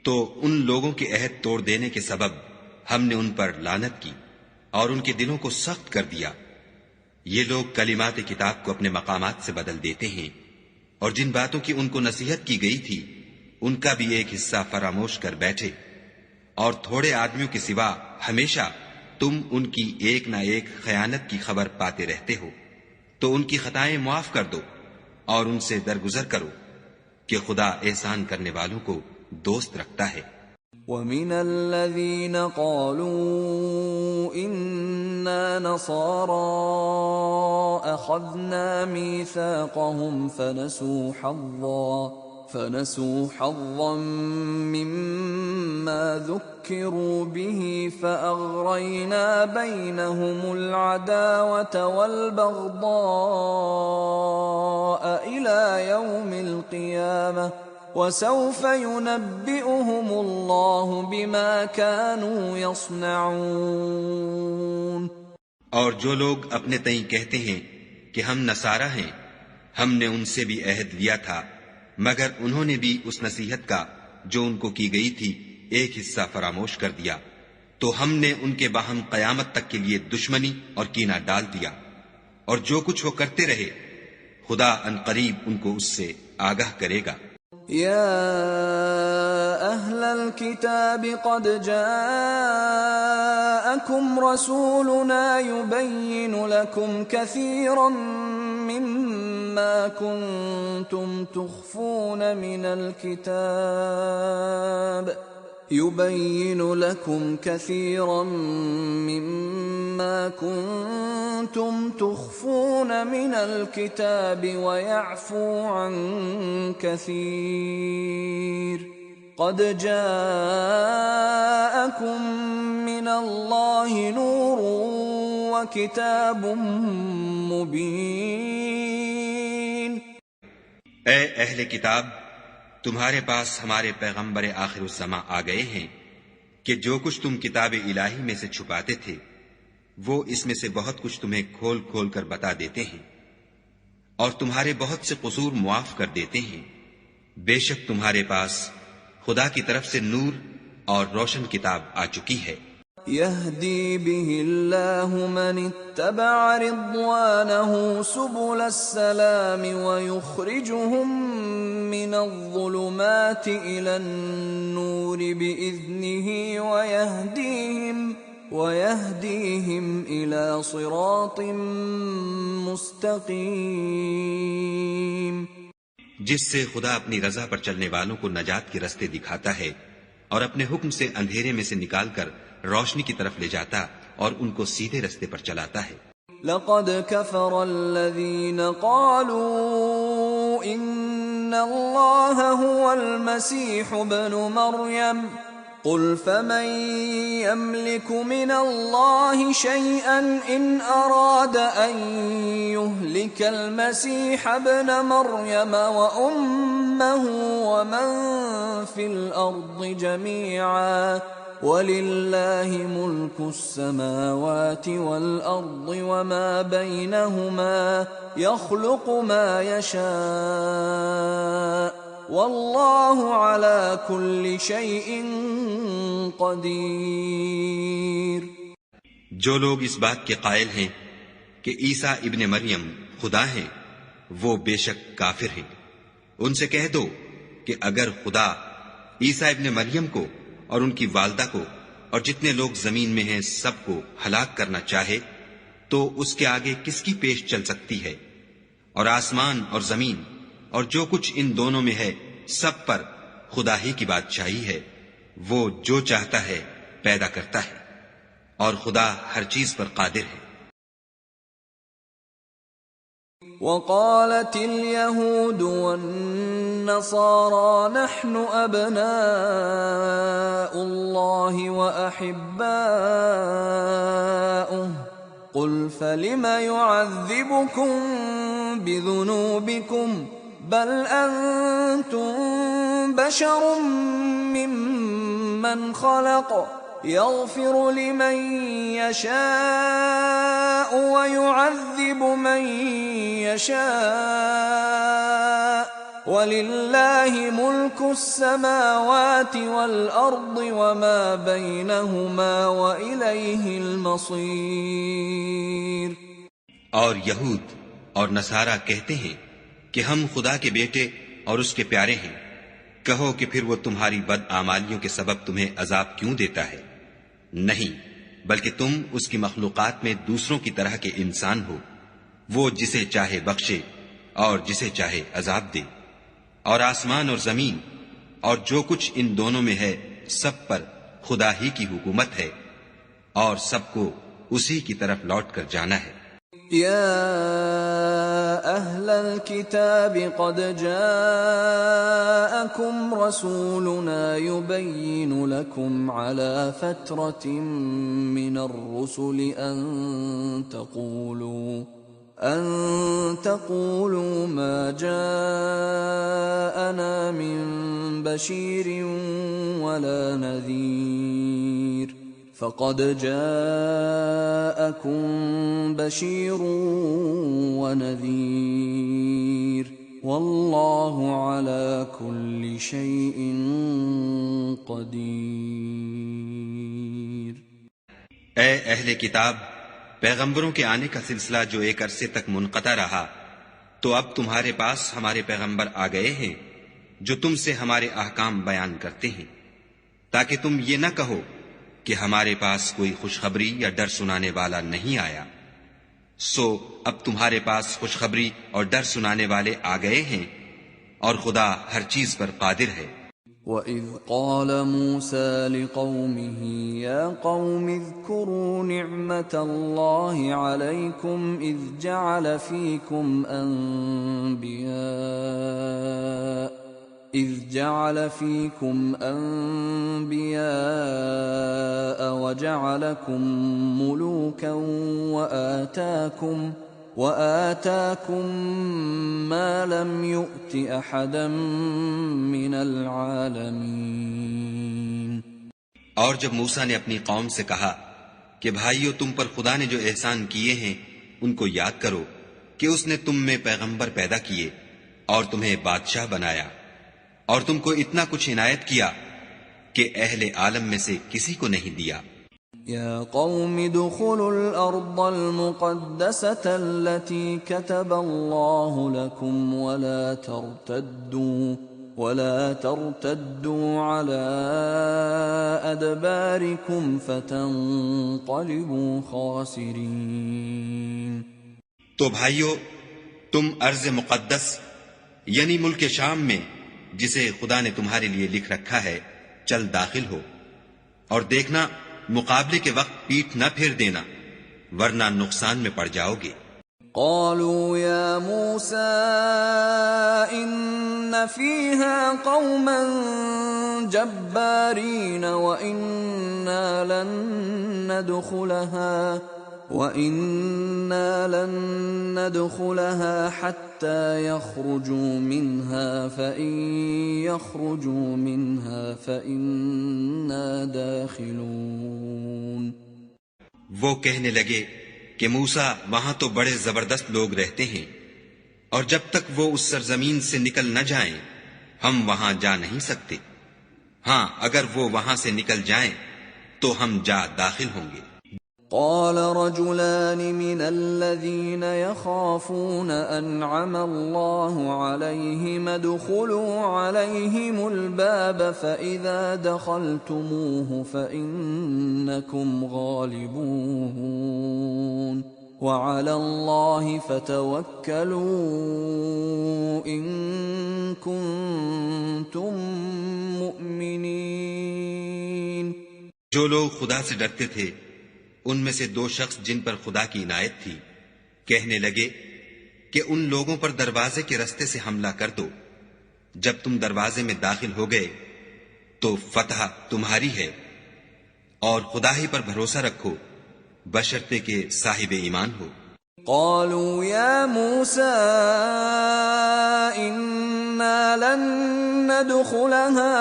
تو ان لوگوں کے عہد توڑ دینے کے سبب ہم نے ان پر لعنت کی اور ان کے دلوں کو سخت کر دیا۔ یہ لوگ کلمات کتاب کو اپنے مقامات سے بدل دیتے ہیں، اور جن باتوں کی ان کو نصیحت کی گئی تھی ان کا بھی ایک حصہ فراموش کر بیٹھے، اور تھوڑے آدمیوں کے سوا ہمیشہ تم ان کی ایک نہ ایک خیانت کی خبر پاتے رہتے ہو، تو ان کی خطائیں معاف کر دو اور ان سے درگزر کرو کہ خدا احسان کرنے والوں کو دوست رکھتا ہے۔ وَمِنَ الَّذِينَ قَالُوا إِنَّا نَصَارَىٰ أَخَذْنَا مِيثَاقَهُمْ فَنَسُوا حَظًّا مِّمَّا ذُكِّرُوا بِهِ فَأَغْرَيْنَا بَيْنَهُمُ الْعَدَاوَةَ وَالْبَغْضَاءَ إِلَىٰ يَوْمِ الْقِيَامَةِ وَسَوْفَ يُنَبِّئُهُمُ اللَّهُ بِمَا كَانُوا يَصْنَعُونَ۔ اور جو لوگ اپنے تئیں کہتے ہیں کہ ہم نصارہ ہیں، ہم نے ان سے بھی عہد لیا تھا، مگر انہوں نے بھی اس نصیحت کا جو ان کو کی گئی تھی ایک حصہ فراموش کر دیا، تو ہم نے ان کے باہم قیامت تک کے لیے دشمنی اور کینہ ڈال دیا، اور جو کچھ وہ کرتے رہے خدا عنقریب ان کو اس سے آگاہ کرے گا۔ يا أهل الكتاب قد جاءكم رسولنا يبين لكم كثيرا مما كنتم تخفون من الكتاب ويعفو عن كثير قد جاءكم من الله نور وكتاب مبين۔ اے اہل کتاب، تمہارے پاس ہمارے پیغمبر آخر الزماں آ گئے ہیں کہ جو کچھ تم کتاب الہی میں سے چھپاتے تھے وہ اس میں سے بہت کچھ تمہیں کھول کھول کر بتا دیتے ہیں اور تمہارے بہت سے قصور معاف کر دیتے ہیں۔ بے شک تمہارے پاس خدا کی طرف سے نور اور روشن کتاب آ چکی ہے۔ يهدي به الله من اتبع رضوانه سبل السلام ويخرجهم من الظلمات إلى النور بإذنه ويهديهم إلى صراط مستقيم۔ جس سے خدا اپنی رضا پر چلنے والوں کو نجات کے رستے دکھاتا ہے اور اپنے حکم سے اندھیرے میں سے نکال کر روشنی کی طرف لے جاتا اور ان کو سیدھے رستے پر چلاتا ہے۔ لقد كفر الذين قالوا إن الله هو المسيح ابن مريم قل فمن يملك من الله شيئا إن أراد أن يهلك المسيح ابن مريم وأمه ومن في الأرض جميعا وَلِلَّهِ مُلْكُ السَّمَاوَاتِ وَالْأَرْضِ وَمَا بَيْنَهُمَا يَخْلُقُ مَا يَشَاءُ وَاللَّهُ عَلَى كُلِّ شَيْءٍ قَدِيرٌ۔ جو لوگ اس بات کے قائل ہیں کہ عیسیٰ ابن مریم خدا ہیں وہ بے شک کافر ہیں۔ ان سے کہہ دو کہ اگر خدا عیسیٰ ابن مریم کو اور ان کی والدہ کو اور جتنے لوگ زمین میں ہیں سب کو ہلاک کرنا چاہے تو اس کے آگے کس کی پیش چل سکتی ہے؟ اور آسمان اور زمین اور جو کچھ ان دونوں میں ہے سب پر خدا ہی کی بادشاہی ہے۔ وہ جو چاہتا ہے پیدا کرتا ہے اور خدا ہر چیز پر قادر ہے۔ وقالت اليهود والنصارى نحن أبناء الله وأحباؤه قل فلم يعذبكم بذنوبكم بل أنتم بشر ممن خلق يغفر لمن يشاء ويعذب من يشاء ولله ملك السماوات والأرض وما بينهما وإليه المصير۔ اور یہود اور نصارہ کہتے ہیں کہ ہم خدا کے بیٹے اور اس کے پیارے ہیں۔ کہو کہ پھر وہ تمہاری بد اعمالیوں کے سبب تمہیں عذاب کیوں دیتا ہے؟ نہیں، بلکہ تم اس کی مخلوقات میں دوسروں کی طرح کے انسان ہو۔ وہ جسے چاہے بخشے اور جسے چاہے عذاب دے۔ اور آسمان اور زمین اور جو کچھ ان دونوں میں ہے سب پر خدا ہی کی حکومت ہے اور سب کو اسی کی طرف لوٹ کر جانا ہے۔ يا أهل الكتاب قد جاءكم رسولنا يبين لكم على فترة من الرسل أن تقولوا ما جاءنا من بشير ولا نذير فقد جاءكم بشير ونذير والله على كل شيء قدير۔ اے اہل کتاب، پیغمبروں کے آنے کا سلسلہ جو ایک عرصے تک منقطع رہا تو اب تمہارے پاس ہمارے پیغمبر آ گئے ہیں جو تم سے ہمارے احکام بیان کرتے ہیں تاکہ تم یہ نہ کہو کہ ہمارے پاس کوئی خوشخبری یا ڈر سنانے والا نہیں آیا۔ سو اب تمہارے پاس خوشخبری اور ڈر سنانے والے آ گئے ہیں اور خدا ہر چیز پر قادر ہے۔ وَإِذْ قَالَ مُوسَى لِقَوْمِهِ يَا قَوْمِ اذْكُرُوا نِعْمَةَ اللَّهِ عَلَيْكُمْ إِذْ جَعَلَ فِيكُمْ أَنْبِيَاءَ وَجَعَلَكُمْ مُلُوكًا وَآتَاكُمْ مَا لَمْ يُؤْتِ أَحَدًا مِّنَ الْعَالَمِينَ۔ اور جب موسیٰ نے اپنی قوم سے کہا کہ بھائیو تم پر خدا نے جو احسان کیے ہیں ان کو یاد کرو کہ اس نے تم میں پیغمبر پیدا کیے اور تمہیں بادشاہ بنایا اور تم کو اتنا کچھ عنایت کیا کہ اہل عالم میں سے کسی کو نہیں دیا۔ يا قوم ادخلوا الأرض المقدسة التي كتب الله لكم ولا ترتدوا على أدباركم فتنقلبوا خاسرين۔ تو بھائیو تم ارض مقدس یعنی ملک شام میں جسے خدا نے تمہارے لیے لکھ رکھا ہے چل داخل ہو، اور دیکھنا مقابلے کے وقت پیٹھ نہ پھیر دینا ورنہ نقصان میں پڑ جاؤ گے۔ قالوا يا موسى إن فيها قوما جبارين وإنا لن ندخلها حتى يخرجوا منها فإن يخرجوا منها فإنا داخلون۔ وہ کہنے لگے کہ موسیٰ وہاں تو بڑے زبردست لوگ رہتے ہیں، اور جب تک وہ اس سرزمین سے نکل نہ جائیں ہم وہاں جا نہیں سکتے، ہاں اگر وہ وہاں سے نکل جائیں تو ہم جا داخل ہوں گے۔ قال رجلان من الذين يخافون أنعم الله عليهم ادخلوا عليهم الباب فإذا دخلتموه فإنكم غالبون وعلى الله فتوكلوا إن كنتم مؤمنين۔ جو لوگ خدا سے ڈرتے تھے ان میں سے دو شخص جن پر خدا کی عنایت تھی کہنے لگے کہ ان لوگوں پر دروازے کے رستے سے حملہ کر دو، جب تم دروازے میں داخل ہو گئے تو فتح تمہاری ہے، اور خدا ہی پر بھروسہ رکھو بشرطے کہ صاحب ایمان ہو۔ قالوا يا موسى إنا لن ندخلها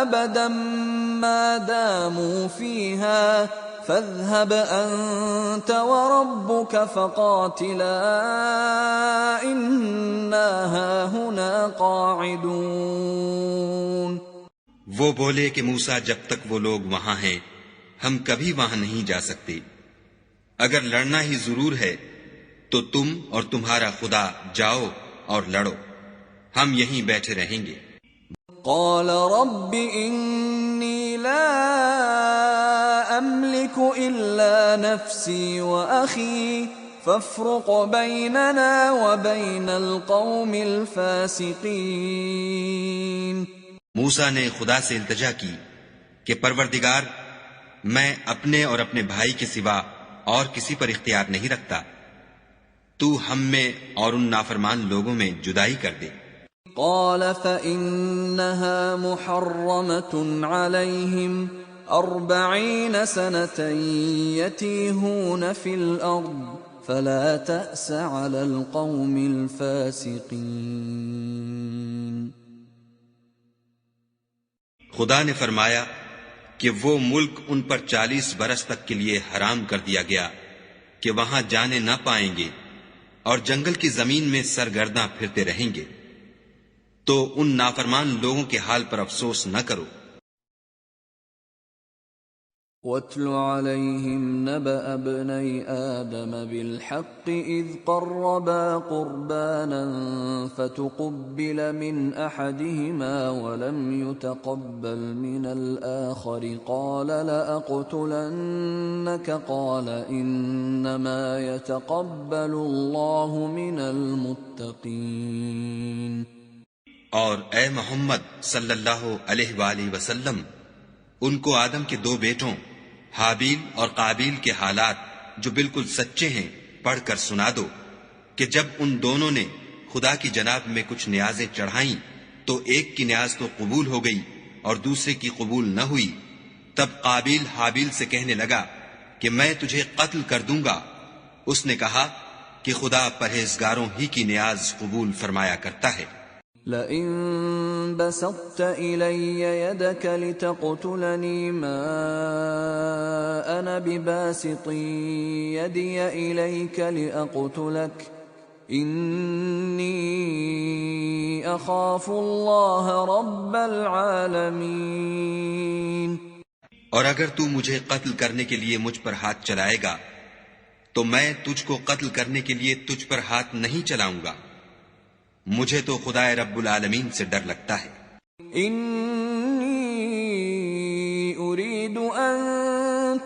أبدا ما داموا فيها فاذهب أنت وربك فقاتلا إنا هاهنا قاعدون۔ وہ بولے کہ موسیٰ جب تک وہ لوگ وہاں ہیں ہم کبھی وہاں نہیں جا سکتے، اگر لڑنا ہی ضرور ہے تو تم اور تمہارا خدا جاؤ اور لڑو، ہم یہیں بیٹھے رہیں گے۔ قال رب إني لا أملك إلا نفسي وأخي فافرق بيننا وبين القوم الفاسقين۔ موسیٰ نے خدا سے التجا کی کہ پروردگار میں اپنے اور اپنے بھائی کے سوا اور کسی پر اختیار نہیں رکھتا، تو ہم میں اور ان نافرمان لوگوں میں جدائی کر دے۔ قال فإنها محرمة عليهم 40 سنة يتيهون في الأرض فلا تأس على القوم الفاسقين۔ خدا نے فرمایا کہ وہ ملک ان پر 40 برس تک کے لیے حرام کر دیا گیا کہ وہاں جانے نہ پائیں گے اور جنگل کی زمین میں سرگرداں پھرتے رہیں گے، تو ان نافرمان لوگوں کے حال پر افسوس نہ کرو۔ وَاتْلُ عَلَيْهِمْ نَبَأَ ابْنَيْ آدَمَ بِالْحَقِّ إِذْ قَرَّبَا قُرْبَانًا فَتُقُبِّلَ مِنْ أَحَدِهِمَا وَلَمْ يُتَقَبَّلْ مِنَ الْآخَرِ قَالَ لَأَقْتُلَنَّكَ قَالَ إِنَّمَا يَتَقَبَّلُ اللَّهُ مِنَ الْمُتَّقِينَ۔ اور اے محمد صلی اللہ علیہ وآلہ وسلم ان کو آدم کے 2 بیٹوں حابیل اور قابیل کے حالات جو بالکل سچے ہیں پڑھ کر سنا دو کہ جب ان دونوں نے خدا کی جناب میں کچھ نیازیں چڑھائیں تو ایک کی نیاز تو قبول ہو گئی اور دوسرے کی قبول نہ ہوئی، تب قابیل حابیل سے کہنے لگا کہ میں تجھے قتل کر دوں گا، اس نے کہا کہ خدا پرہیزگاروں ہی کی نیاز قبول فرمایا کرتا ہے۔ لَئِن بسطت إلي يدك لتقتلني ما أنا بباسط يدي إليك لأقتلك إني أخاف الله رب العالمين۔ اور اگر تو مجھے قتل کرنے کے لیے مجھ پر ہاتھ چلائے گا تو میں تجھ کو قتل کرنے کے لیے تجھ پر ہاتھ نہیں چلاؤں گا، مجھے تو خدائے رب العالمین سے ڈر لگتا ہے۔ انی اريد ان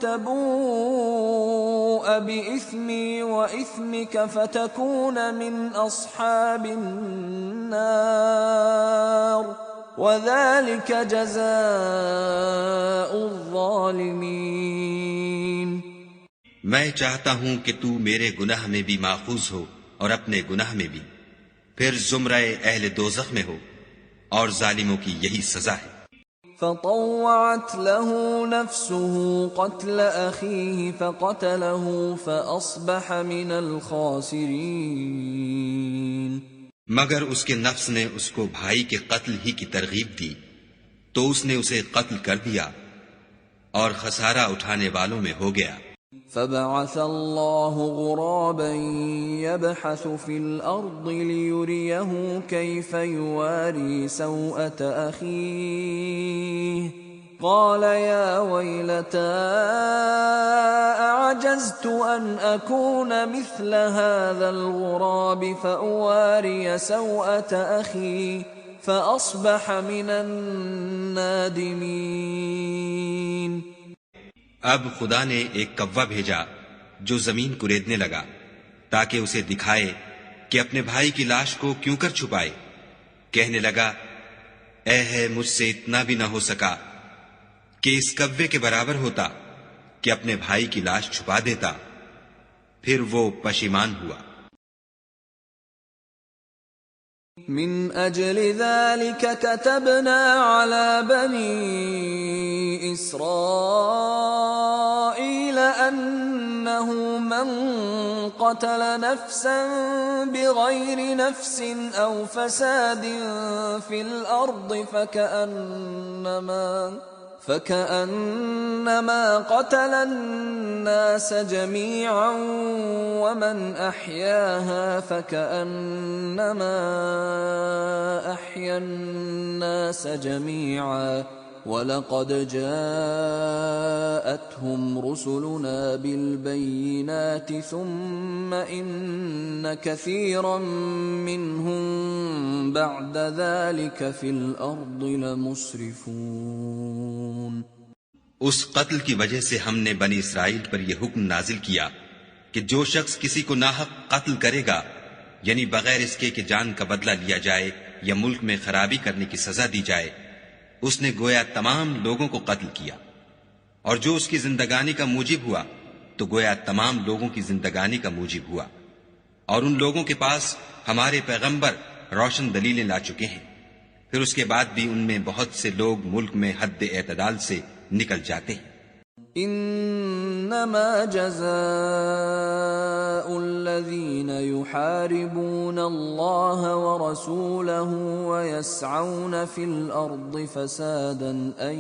تبوء بإثمی وإثمک فتکون من اصحاب النار وذلك جزاء الظالمین۔ میں چاہتا ہوں کہ تو میرے گناہ میں بھی ماخوذ ہو اور اپنے گناہ میں بھی، پھر زمرہ اہل دوزخ میں ہو، اور ظالموں کی یہی سزا ہے۔ فطوعت له نفسه قتل أخيه فقتله فأصبح من الخاسرين۔ مگر اس کے نفس نے اس کو بھائی کے قتل ہی کی ترغیب دی تو اس نے اسے قتل کر دیا اور خسارہ اٹھانے والوں میں ہو گیا۔ فبعث الله غرابا يبحث في الأرض ليريه كيف يواري سوءة أخيه قال يا ويلتى أعجزت أن أكون مثل هذا الغراب فأواري سوءة أخي فأصبح من النادمين۔ اب خدا نے ایک کوا بھیجا جو زمین کریدنے لگا تاکہ اسے دکھائے کہ اپنے بھائی کی لاش کو کیوں کر چھپائے۔ کہنے لگا اے ہے مجھ سے اتنا بھی نہ ہو سکا کہ اس کوے کے برابر ہوتا کہ اپنے بھائی کی لاش چھپا دیتا، پھر وہ پشیمان ہوا۔ من أجل ذلك كتبنا على بني إسرائيل أنه من قتل نفسا بغير نفس أو فساد في الأرض فكأنما قتل الناس جميعا ومن أحياها فكأنما أحيا الناس جميعا وَلَقَدْ جَاءَتْهُمْ رُسُلُنَا بِالْبَيِّنَاتِ ثُمَّ إِنَّ كَثِيرًا مِّنْهُمْ بَعْدَ ذَلِكَ فِي الْأَرْضِ لَمُسْرِفُونَ۔ اس قتل کی وجہ سے ہم نے بنی اسرائیل پر یہ حکم نازل کیا کہ جو شخص کسی کو ناحق قتل کرے گا، یعنی بغیر اس کے کہ جان کا بدلہ لیا جائے یا ملک میں خرابی کرنے کی سزا دی جائے، اس نے گویا تمام لوگوں کو قتل کیا، اور جو اس کی زندگانی کا موجب ہوا تو گویا تمام لوگوں کی زندگانی کا موجب ہوا، اور ان لوگوں کے پاس ہمارے پیغمبر روشن دلیلیں لا چکے ہیں، پھر اس کے بعد بھی ان میں بہت سے لوگ ملک میں حد اعتدال سے نکل جاتے ہیں۔ انما جزاء الذين يحاربون الله ورسوله ويسعون في الارض فسادا ان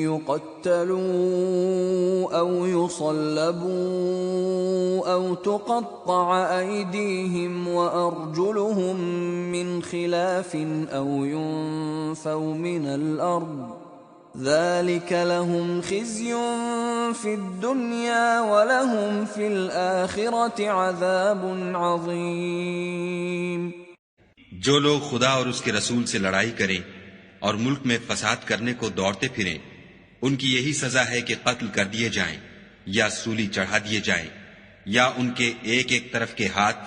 يقتلوا او يصلبوا او تقطع ايديهم وارجلهم من خلاف او ينفوا من الارض ذلك لهم خزي في الدنيا ولهم في الآخرة عذاب عظيم۔ جو لوگ خدا اور اس کے رسول سے لڑائی کریں اور ملک میں فساد کرنے کو دوڑتے پھریں، ان کی یہی سزا ہے کہ قتل کر دیے جائیں یا سولی چڑھا دیے جائیں، یا ان کے ایک ایک طرف کے ہاتھ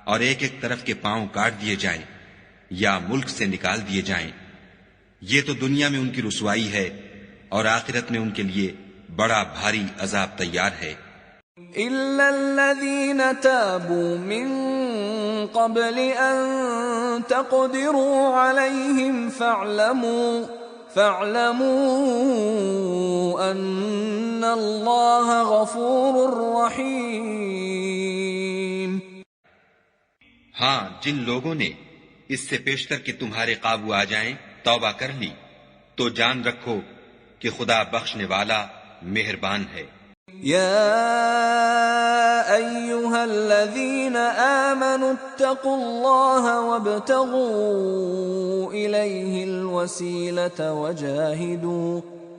اور ایک ایک طرف کے پاؤں کاٹ دیے جائیں یا ملک سے نکال دیے جائیں۔ یہ تو دنیا میں ان کی رسوائی ہے اور آخرت میں ان کے لیے بڑا بھاری عذاب تیار ہے۔ إِلَّا الَّذِينَ تَابُوا مِن قَبْلِ أَن تَقْدِرُوا عَلَيْهِمْ فَاعْلَمُوا أَنَّ اللَّهَ غَفُورٌ رَّحِيمٌ۔ ہاں، جن لوگوں نے اس سے پیشتر کہ تمہارے قابو آ جائیں توبہ کر لی تو جان رکھو کہ خدا بخشنے والا مہربان ہے۔ يا أيها الذين آمنوا اتقوا الله وابتغوا إليه الوسيلة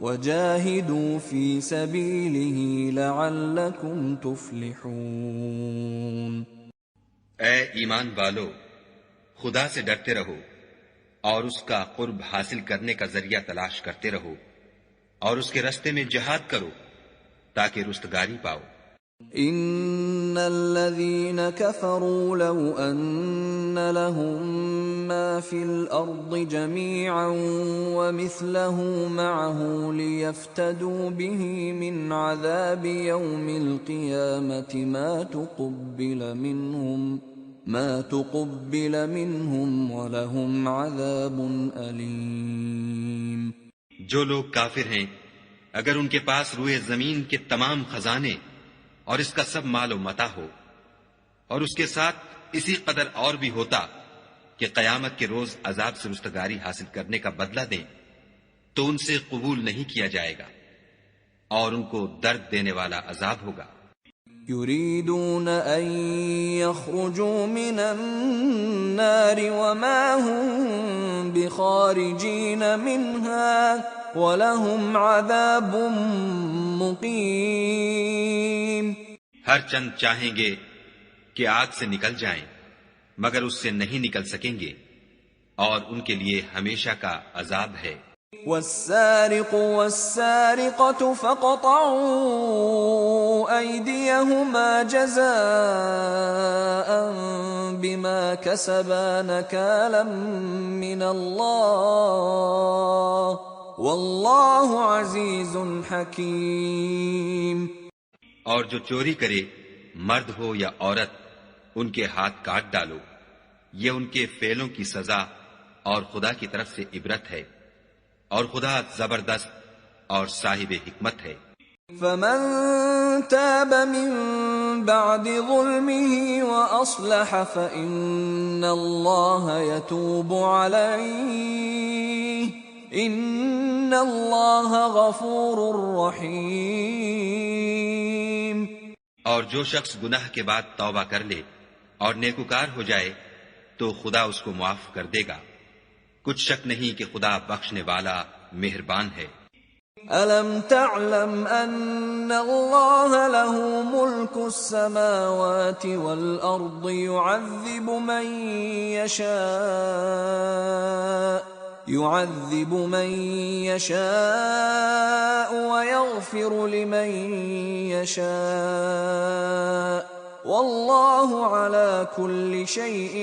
وجاهدوا في سبيله لعلكم تفلحون۔ اے ایمان والو، خدا سے ڈرتے رہو اور اس کا قرب حاصل کرنے کا ذریعہ تلاش کرتے رہو اور اس کے رستے میں جہاد کرو تاکہ رستگاری پاؤ۔ ان الذين كفروا لو ان لهم ما في الارض جميعا ومثله معه ليفتدوا به من عذاب يوم القيامة ما تقبل منهم ولهم عذاب أليم۔ جو لوگ کافر ہیں اگر ان کے پاس روئے زمین کے تمام خزانے اور اس کا سب مال و متاع ہو اور اس کے ساتھ اسی قدر اور بھی ہوتا کہ قیامت کے روز عذاب سے رستگاری حاصل کرنے کا بدلہ دیں تو ان سے قبول نہیں کیا جائے گا اور ان کو درد دینے والا عذاب ہوگا۔ يريدون ان يخرجوا من النار وما هم بخارجين منها وَلَهُمْ عَذَابٌ مُقِيمٌ۔ ہر چند چاہیں گے کہ آگ سے نکل جائیں مگر اس سے نہیں نکل سکیں گے اور ان کے لیے ہمیشہ کا عذاب ہے۔ وَالسَّارِقُ وَالسَّارِقَةُ فَقَطَعُوا أَيْدِيَهُمَا جَزَاءً بِمَا كَسَبَا نَكَالًا مِّنَ اللَّهِ واللہ عزیز حکیم۔ اور جو چوری کرے مرد ہو یا عورت ان کے ہاتھ کاٹ ڈالو، یہ ان کے فعلوں کی سزا اور خدا کی طرف سے عبرت ہے اور خدا زبردست اور صاحب حکمت ہے۔ فمن تاب من بعد ظلمه وأصلح فإن الله يتوب عليه ان اللہ غفور رحیم۔ اور جو شخص گناہ کے بعد توبہ کر لے اور نیکوکار ہو جائے تو خدا اس کو معاف کر دے گا، کچھ شک نہیں کہ خدا بخشنے والا مہربان ہے۔ الم تعلم ان اللہ له ملک السماوات والارض يعذب من يشاء ويغفر لمن يشاء واللہ على كل شيء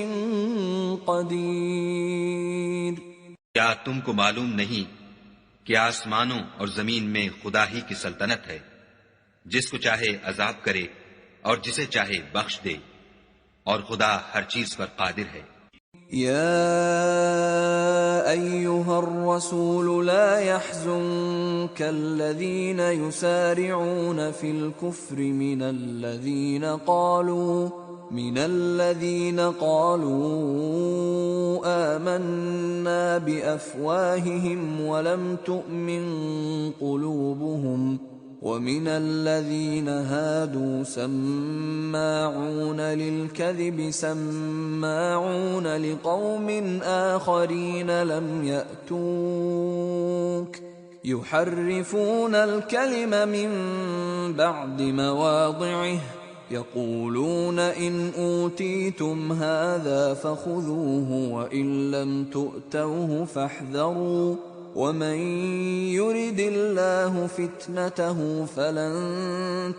قدیر۔ کیا تم کو معلوم نہیں کہ آسمانوں اور زمین میں خدا ہی کی سلطنت ہے، جس کو چاہے عذاب کرے اور جسے چاہے بخش دے، اور خدا ہر چیز پر قادر ہے۔ يا أيها الرسول لا يحزنك الذين يسارعون في الكفر من الذين قالوا آمنا بأفواههم ولم تؤمن قلوبهم ومن الذين هادوا سماعون للكذب سماعون لقوم آخرين لم يأتوك يحرفون الكلم من بعد مواضعه يقولون إن أوتيتم هذا فخذوه وإن لم تؤتوه فاحذروا ومن يرد الله فتنته فلن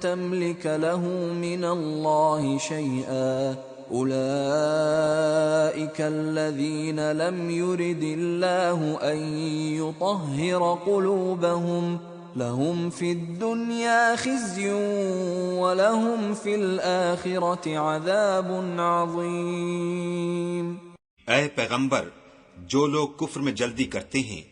تملك له من الله شيئا أولئك الذين لم يرد الله أن يطهر قلوبهم لهم في الدنيا خزي ولهم في الآخرة عذاب عظيم۔ اے پیغمبر، جو لوگ کفر میں جلدی کرتے ہیں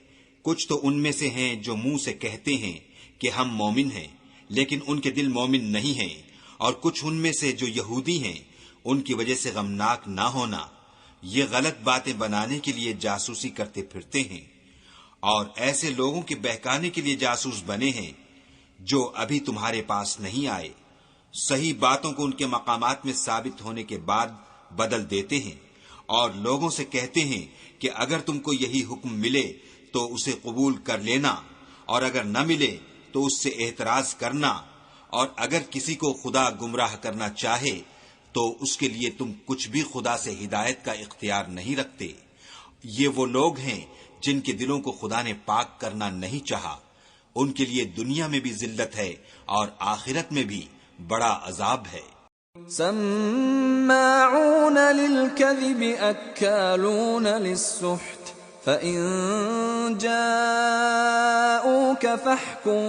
کچھ تو ان میں سے ہیں جو منہ سے کہتے ہیں کہ ہم مومن ہیں لیکن ان کے دل مومن نہیں ہیں، اور کچھ ان میں سے جو یہودی ہیں ان کی وجہ سے غمناک نہ ہونا، یہ غلط باتیں بنانے کے لیے جاسوسی کرتے پھرتے ہیں اور ایسے لوگوں کے بہکانے کے لیے جاسوس بنے ہیں جو ابھی تمہارے پاس نہیں آئے، صحیح باتوں کو ان کے مقامات میں ثابت ہونے کے بعد بدل دیتے ہیں، اور لوگوں سے کہتے ہیں کہ اگر تم کو یہی حکم ملے تو اسے قبول کر لینا، اور اگر نہ ملے تو اس سے اعتراض کرنا، اور اگر کسی کو خدا گمراہ کرنا چاہے تو اس کے لیے تم کچھ بھی خدا سے ہدایت کا اختیار نہیں رکھتے۔ یہ وہ لوگ ہیں جن کے دلوں کو خدا نے پاک کرنا نہیں چاہا، ان کے لیے دنیا میں بھی ذلت ہے اور آخرت میں بھی بڑا عذاب ہے۔ سماعون للكذب اکالون للسحت فإن جاءوك فاحكم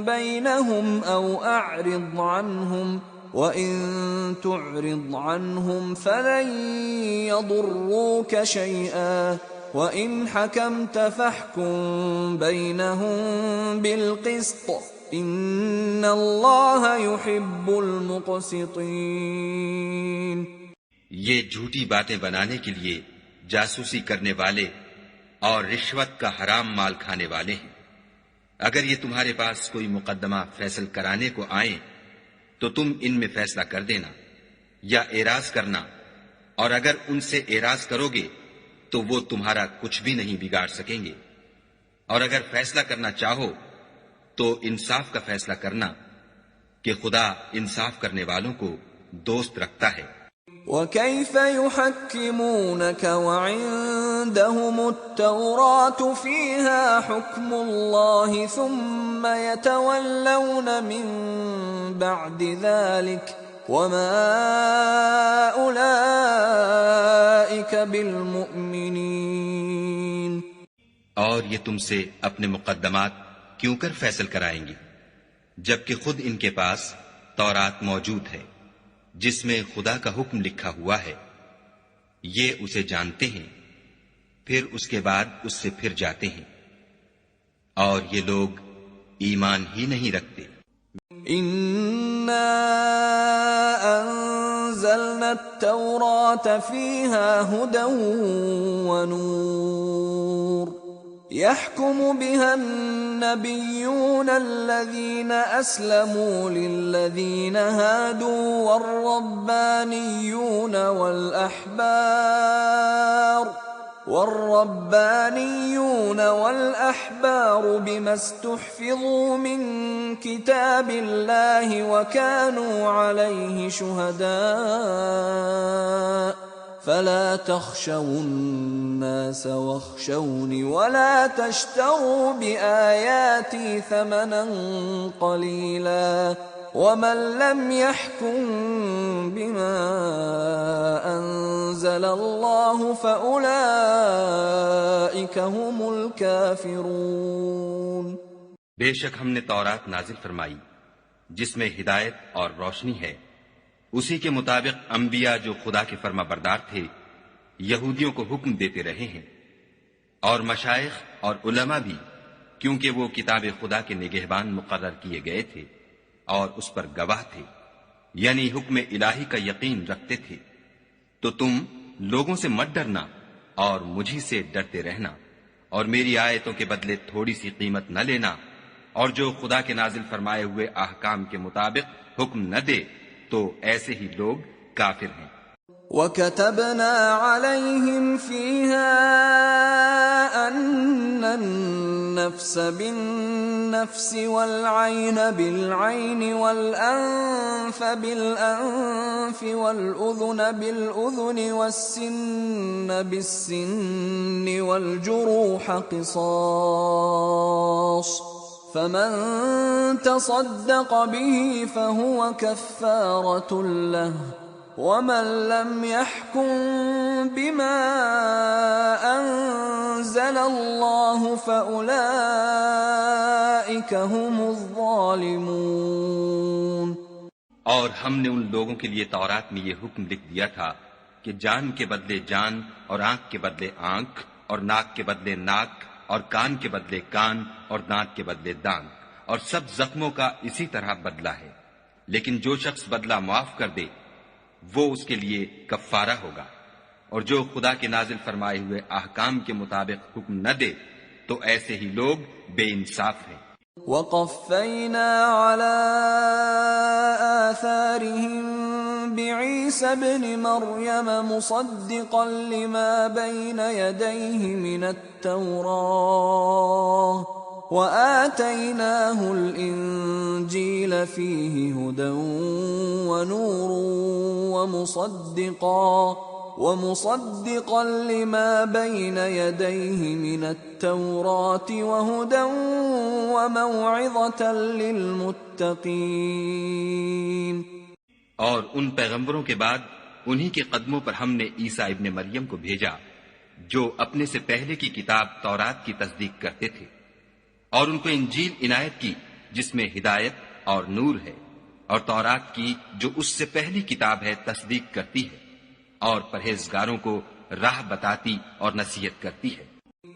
بينهم أو أعرض عنهم وَإِن تُعْرِضْ عَنْهُمْ فَلَن يَضُرُّوكَ شَيْئًا وَإِنْ حَكَمْتَ فَاحْكُم بَيْنَهُم بِالْقِسْطِ إِنَّ اللَّهَ يُحِبُّ الْمُقْسِطِينَ۔ یہ جھوٹی باتیں بنانے کے لیے جاسوسی کرنے والے اور رشوت کا حرام مال کھانے والے ہیں۔ اگر یہ تمہارے پاس کوئی مقدمہ فیصل کرانے کو آئیں تو تم ان میں فیصلہ کر دینا یا اعراض کرنا، اور اگر ان سے اعراض کرو گے تو وہ تمہارا کچھ بھی نہیں بگاڑ سکیں گے، اور اگر فیصلہ کرنا چاہو تو انصاف کا فیصلہ کرنا کہ خدا انصاف کرنے والوں کو دوست رکھتا ہے۔ وَكَيْفَ يُحَكِّمُونَكَ وَعِندَهُمُ التَّوْرَاةُ فِيهَا حُكْمُ اللَّهِ ثُمَّ يَتَوَلَّوْنَ مِن بَعْدِ ذَلِكَ وَمَا أُولَئِكَ بِالْمُؤْمِنِينَ۔ اور یہ تم سے اپنے مقدمات کیوں کر فیصل کرائیں گے جبکہ خود ان کے پاس تورات موجود ہے جس میں خدا کا حکم لکھا ہوا ہے، یہ اسے جانتے ہیں، پھر اس کے بعد اس سے پھر جاتے ہیں، اور یہ لوگ ایمان ہی نہیں رکھتے۔ إِنَّا أَنزَلْنَا التَّوْرَاةَ فِيهَا هُدًى وَنُورٌ يَحْكُمُ بِهَا النَّبِيُّونَ الَّذِينَ أَسْلَمُوا لِلَّذِينَ هَادُوا وَالرَّبَّانِيُّونَ وَالْأَحْبَارُ بِمَا اسْتُحْفِظُوا مِنْ كِتَابِ اللَّهِ وَكَانُوا عَلَيْهِ شُهَدَاءَ فَلَا تَخْشَوُا النَّاسَ وَاخْشَوْنِ وَلَا تَشْتَرُوا بِآيَاتِي ثَمَنًا قَلِيلًا وَمَن لَّمْ يَحْكُم بِمَا أَنزَلَ اللَّهُ فَأُولَئِكَ هُمُ الْكَافِرُونَ۔ بے شک ہم نے تورات نازل فرمائی جس میں ہدایت اور روشنی ہے، اسی کے مطابق انبیاء جو خدا کے فرما بردار تھے یہودیوں کو حکم دیتے رہے ہیں، اور مشائخ اور علماء بھی، کیونکہ وہ کتاب خدا کے نگہبان مقرر کیے گئے تھے اور اس پر گواہ تھے، یعنی حکم الہی کا یقین رکھتے تھے۔ تو تم لوگوں سے مت ڈرنا اور مجھی سے ڈرتے رہنا، اور میری آیتوں کے بدلے تھوڑی سی قیمت نہ لینا، اور جو خدا کے نازل فرمائے ہوئے احکام کے مطابق حکم نہ دے تو ایسے ہی لوگ کافر ہیں۔ وَكَتَبْنَا عَلَيْهِمْ فِيهَا أَنَّ النَّفْسَ بِالنَّفْسِ وَالْعَيْنَ بِالْعَيْنِ وَالْأَنفَ بِالْأَنفِ وَالْأُذُنَ بِالْأُذُنِ وَالسِّنَّ بِالسِّنِّ وَالْجُرُوحَ قِصَاصٌ فَمَن تَصَدَّقَ بِهِ فَهُوَ كَفَّارَةٌ لَّهُ وَمَن لَّمْ يَحْكُم بِمَا أَنزَلَ اللَّهُ فَأُولَئِكَ هُمُ الظَّالِمُونَ۔ اور ہم نے ان لوگوں کے لیے تورات میں یہ حکم لکھ دیا تھا کہ جان کے بدلے جان، اور آنکھ کے بدلے آنکھ، اور ناک کے بدلے ناک، اور کان کے بدلے کان، اور دانت کے بدلے دانت، اور سب زخموں کا اسی طرح بدلہ ہے، لیکن جو شخص بدلہ معاف کر دے وہ اس کے لیے کفارہ ہوگا، اور جو خدا کے نازل فرمائے ہوئے احکام کے مطابق حکم نہ دے تو ایسے ہی لوگ بے انصاف ہیں۔ وَقَفَّيْنَا عَلَىٰ آثَارِهِم بِعِيسَى ابْنِ مَرْيَمَ مُصَدِّقًا لِمَا بَيْنَ يَدَيْهِ مِنَ التَّوْرَاةِ وَآتَيْنَاهُ الْإِنجِيلَ فِيهِ هُدًى وَنُورٌ وَمُصَدِّقًا لِمَا بَيْنَ يَدَيْهِ مِنَ التَّوْرَاةِ وَهُدًى وَمَوْعِظَةً لِلْمُتَّقِينَ۔ اور ان پیغمبروں کے بعد انہی کے قدموں پر ہم نے عیسیٰ ابن مریم کو بھیجا جو اپنے سے پہلے کی کتاب تورات کی تصدیق کرتے تھے، اور ان کو انجیل عنایت کی جس میں ہدایت اور نور ہے، اور تورات کی جو اس سے پہلی کتاب ہے تصدیق کرتی ہے، اور پرہیزگاروں کو راہ بتاتی اور نصیحت کرتی ہے۔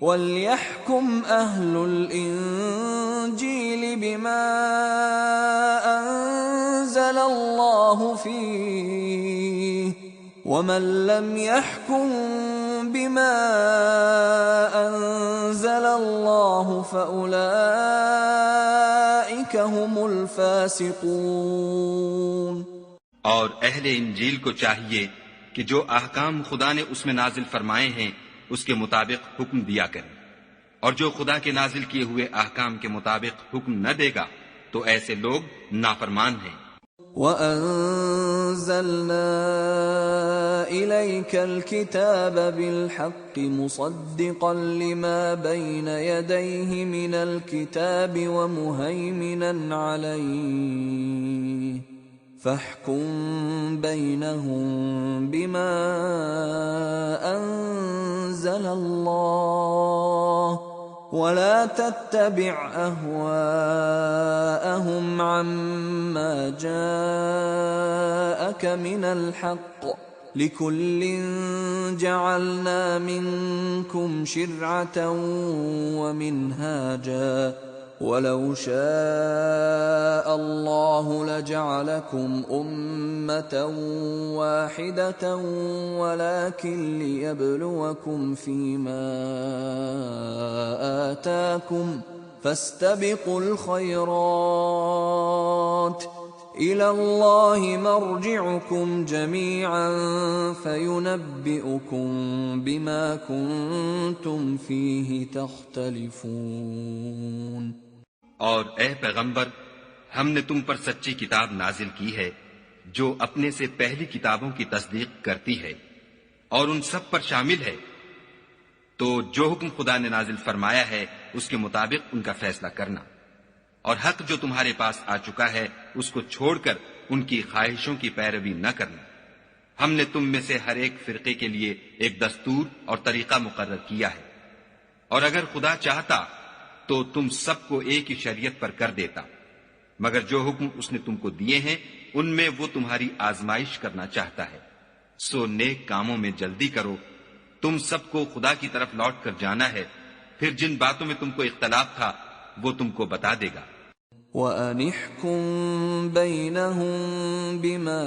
وَلْيَحْكُمْ أَهْلُ الْإِنجِيلِ بِمَا أَنزَلَ اللَّهُ فِيهِ وَمَن لَّمْ يَحْكُم بِمَا أَنزَلَ اللَّهُ فَأُولَٰئِكَ هُمُ الْفَاسِقُونَ۔ اور اہل انجیل کو چاہیے کہ جو احکام خدا نے اس میں نازل فرمائے ہیں اس کے مطابق حکم دیا کریں، اور جو خدا کے نازل کیے ہوئے احکام کے مطابق حکم نہ دے گا تو ایسے لوگ نافرمان ہیں۔ وَأَنزَلْنَا إِلَيْكَ الْكِتَابَ بِالْحَقِّ مُصَدِّقًا لِمَا بَيْنَ يَدَيْهِ مِنَ الْكِتَابِ وَمُهَيْمِنًا عَلَيْهِ فَاحْكُم بَيْنَهُم بِمَا أَنزَلَ اللَّهُ وَلَا تَتَّبِعْ أَهْوَاءَهُمْ عَمَّا جَاءَكَ مِنَ الْحَقِّ لِكُلٍّ جَعَلْنَا مِنكُمْ شِرْعَةً وَمِنْهَاجًا وَلَوْ شَاءَ اللَّهُ لَجَعَلَكُمْ أُمَّةً وَاحِدَةً وَلَكِنْ لِيَبْلُوَكُمْ فِيمَا آتَاكُمْ فَاسْتَبِقُوا الْخَيْرَاتِ إِلَى اللَّهِ مَرْجِعُكُمْ جَمِيعًا فَيُنَبِّئُكُم بِمَا كُنتُمْ فِيهِ تَخْتَلِفُونَ۔ اور اے پیغمبر، ہم نے تم پر سچی کتاب نازل کی ہے جو اپنے سے پہلی کتابوں کی تصدیق کرتی ہے اور ان سب پر شامل ہے، تو جو حکم خدا نے نازل فرمایا ہے اس کے مطابق ان کا فیصلہ کرنا، اور حق جو تمہارے پاس آ چکا ہے اس کو چھوڑ کر ان کی خواہشوں کی پیروی نہ کرنا۔ ہم نے تم میں سے ہر ایک فرقے کے لیے ایک دستور اور طریقہ مقرر کیا ہے، اور اگر خدا چاہتا تو تم سب کو ایک ہی شریعت پر کر دیتا، مگر جو حکم اس نے تم کو دیے ہیں ان میں وہ تمہاری آزمائش کرنا چاہتا ہے، سو نیک کاموں میں جلدی کرو۔ تم سب کو خدا کی طرف لوٹ کر جانا ہے، پھر جن باتوں میں تم کو اختلاف تھا وہ تم کو بتا دے گا۔ وَأَنِ احْكُم بَيْنَهُم بِمَا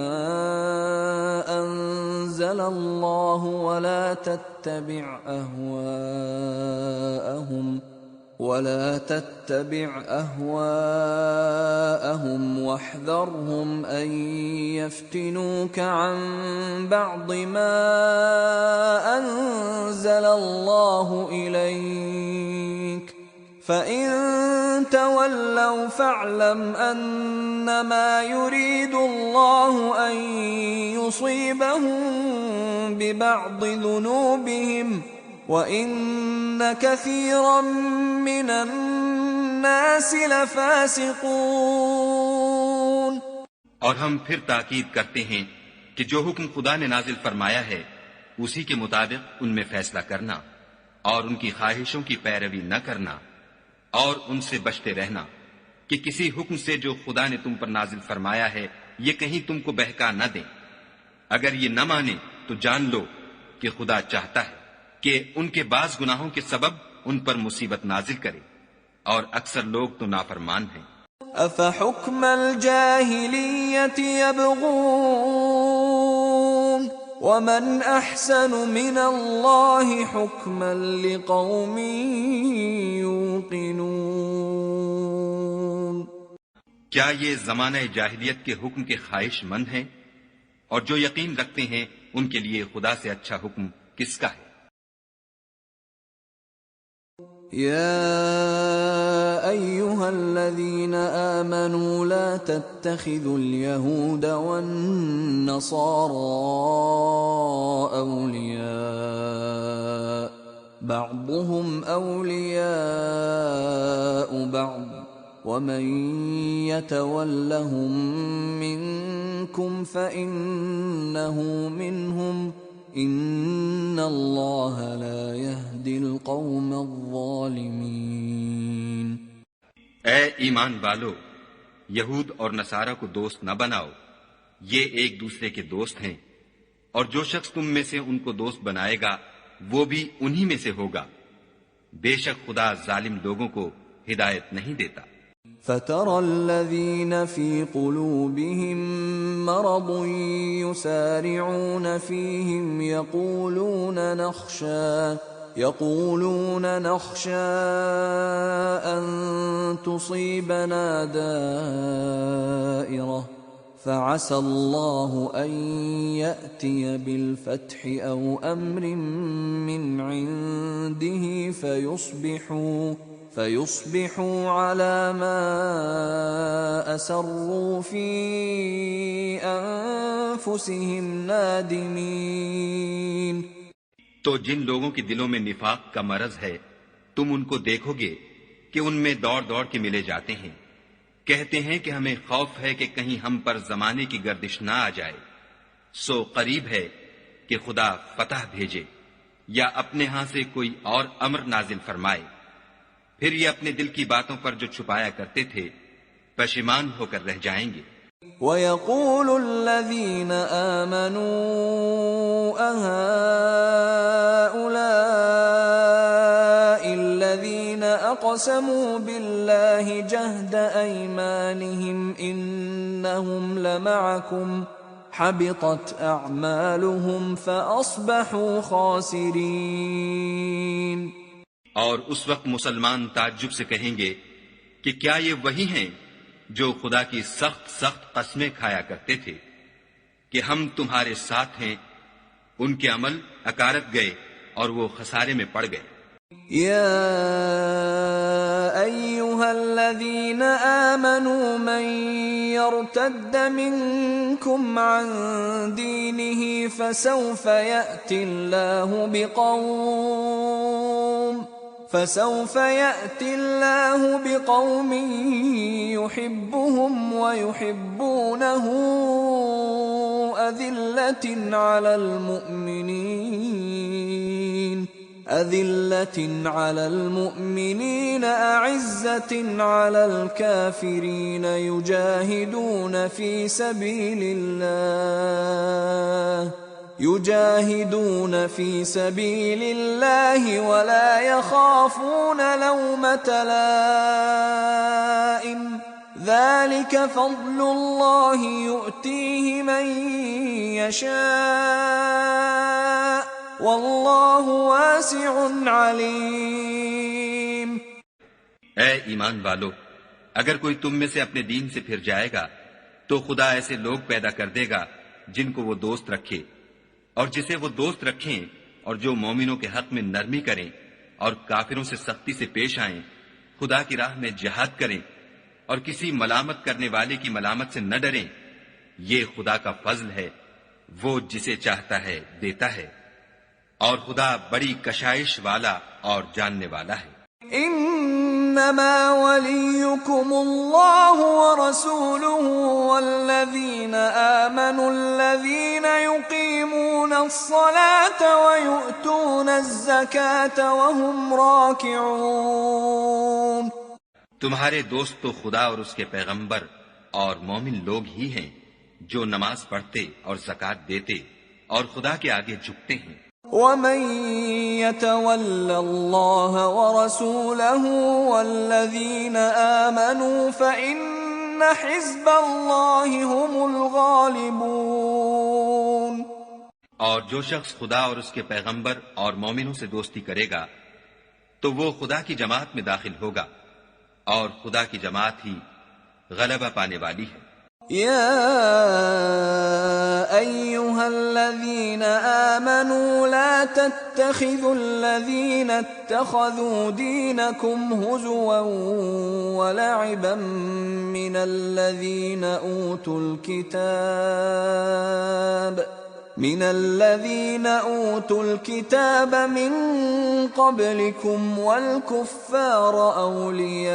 أَنزَلَ اللَّهُ وَلَا تَتَّبِعْ أَهْوَاءَهُمْ وَاحْذَرْهُمْ أَن يَفْتِنُوكَ عَن بَعْضِ مَا أَنزَلَ اللَّهُ إِلَيْكَ فَإِن تَوَلَّوْا فَاعْلَمْ أَنَّمَا يُرِيدُ اللَّهُ أَن يُصِيبَهُم بِبَعْضِ ذُنُوبِهِمْ وَإِنَّ كَثِيرًا مِّنَ النَّاسِ لَفَاسِقُونَ۔ اور ہم پھر تاکید کرتے ہیں کہ جو حکم خدا نے نازل فرمایا ہے اسی کے مطابق ان میں فیصلہ کرنا، اور ان کی خواہشوں کی پیروی نہ کرنا، اور ان سے بچتے رہنا کہ کسی حکم سے جو خدا نے تم پر نازل فرمایا ہے یہ کہیں تم کو بہکا نہ دیں۔ اگر یہ نہ مانے تو جان لو کہ خدا چاہتا ہے کہ ان کے بعض گناہوں کے سبب ان پر مصیبت نازل کرے، اور اکثر لوگ تو نافرمان ہیں۔ أَفَحُكْمَ الْجَاهِلِيَّةِ يَبْغُونَ ومن احسن من اللہ حکما لقوم یوقنون. کیا یہ زمانہ جاہلیت کے حکم کے خواہش مند ہیں؟ اور جو یقین رکھتے ہیں ان کے لیے خدا سے اچھا حکم کس کا ہے؟ يا أيها الذين آمنوا لا تتخذوا اليهود والنصارى أولياء بعضهم أولياء بعض ومن يتولهم منكم فإنه منهم ان اللہ لا يهدی القوم الظالمین. اے ایمان والو، یہود اور نصارہ کو دوست نہ بناؤ، یہ ایک دوسرے کے دوست ہیں، اور جو شخص تم میں سے ان کو دوست بنائے گا وہ بھی انہی میں سے ہوگا. بے شک خدا ظالم لوگوں کو ہدایت نہیں دیتا. فَتَرَى الَّذِينَ فِي قُلُوبِهِم مَّرَضٌ يُسَارِعُونَ فِيهِمْ يَقُولُونَ نَخْشَىٰ أَن تُصِيبَنَا دَائِرَةٌ فَعَسَى اللَّهُ أَن يَأْتِيَ بِالْفَتْحِ أَوْ أَمْرٍ مِّنْ عِندِهِ فَيُصْبِحُوا عَلَى مَا أَسَرُّوا فِي أَنفُسِهِمْ نَادِمِينَ. تو جن لوگوں کے دلوں میں نفاق کا مرض ہے تم ان کو دیکھو گے کہ ان میں دوڑ دوڑ کے ملے جاتے ہیں، کہتے ہیں کہ ہمیں خوف ہے کہ کہیں ہم پر زمانے کی گردش نہ آ جائے. سو قریب ہے کہ خدا فتح بھیجے یا اپنے ہاں سے کوئی اور امر نازل فرمائے، پھر یہ اپنے دل کی باتوں پر جو چھپایا کرتے تھے پشیمان ہو کر رہ جائیں گے. وَيَقُولُ الَّذِينَ آمَنُوا أَهَٰؤُلَاءِ الَّذِينَ أَقْسَمُوا بِاللَّهِ جَهْدَ أَيْمَانِهِمْ إِنَّهُمْ لَمَعَكُمْ حَبِطَتْ أَعْمَالُهُمْ فَأَصْبَحُوا خَاسِرِينَ. اور اس وقت مسلمان تعجب سے کہیں گے کہ کیا یہ وہی ہیں جو خدا کی سخت سخت قسمیں کھایا کرتے تھے کہ ہم تمہارے ساتھ ہیں؟ ان کے عمل اکارت گئے اور وہ خسارے میں پڑ گئے. یا ایھا الذین آمنوا من یرتد منکم عن دینہ فسوف یأتی اللہ بقوم يحبهم ويحبونه أذلة على المؤمنين أعزة على الكافرين يجاهدون في سبيل الله ولا يخافون لومة لائم ذلك فضل الله يؤتيه من يشاء والله واسع عليم. اے ایمان والو، اگر کوئی تم میں سے اپنے دین سے پھر جائے گا تو خدا ایسے لوگ پیدا کر دے گا جن کو وہ دوست رکھے اور جسے وہ دوست رکھیں، اور جو مومنوں کے حق میں نرمی کریں اور کافروں سے سختی سے پیش آئیں، خدا کی راہ میں جہاد کریں اور کسی ملامت کرنے والے کی ملامت سے نہ ڈریں. یہ خدا کا فضل ہے، وہ جسے چاہتا ہے دیتا ہے، اور خدا بڑی کشائش والا اور جاننے والا ہے. انما وليكم الله ورسوله والذين آمنوا الذين يقيمون الصلاة ويؤتون الزكاة وهم راكعون. تمہارے دوست تو خدا اور اس کے پیغمبر اور مومن لوگ ہی ہیں جو نماز پڑھتے اور زکوٰۃ دیتے اور خدا کے آگے جھکتے ہیں. وَمَن يَتَوَلَّ اللَّهَ وَرَسُولَهُ وَالَّذِينَ آمَنُوا فَإِنَّ حِزْبَ اللَّهِ هُمُ الْغَالِبُونَ. اور جو شخص خدا اور اس کے پیغمبر اور مومنوں سے دوستی کرے گا تو وہ خدا کی جماعت میں داخل ہوگا، اور خدا کی جماعت ہی غلبہ پانے والی ہے۔ يا أيها الذين آمنوا لا تتخذوا الذين اتخذوا دينكم هزوا ولعبا من الذين أوتوا الكتاب من قبلكم والكفار أولياء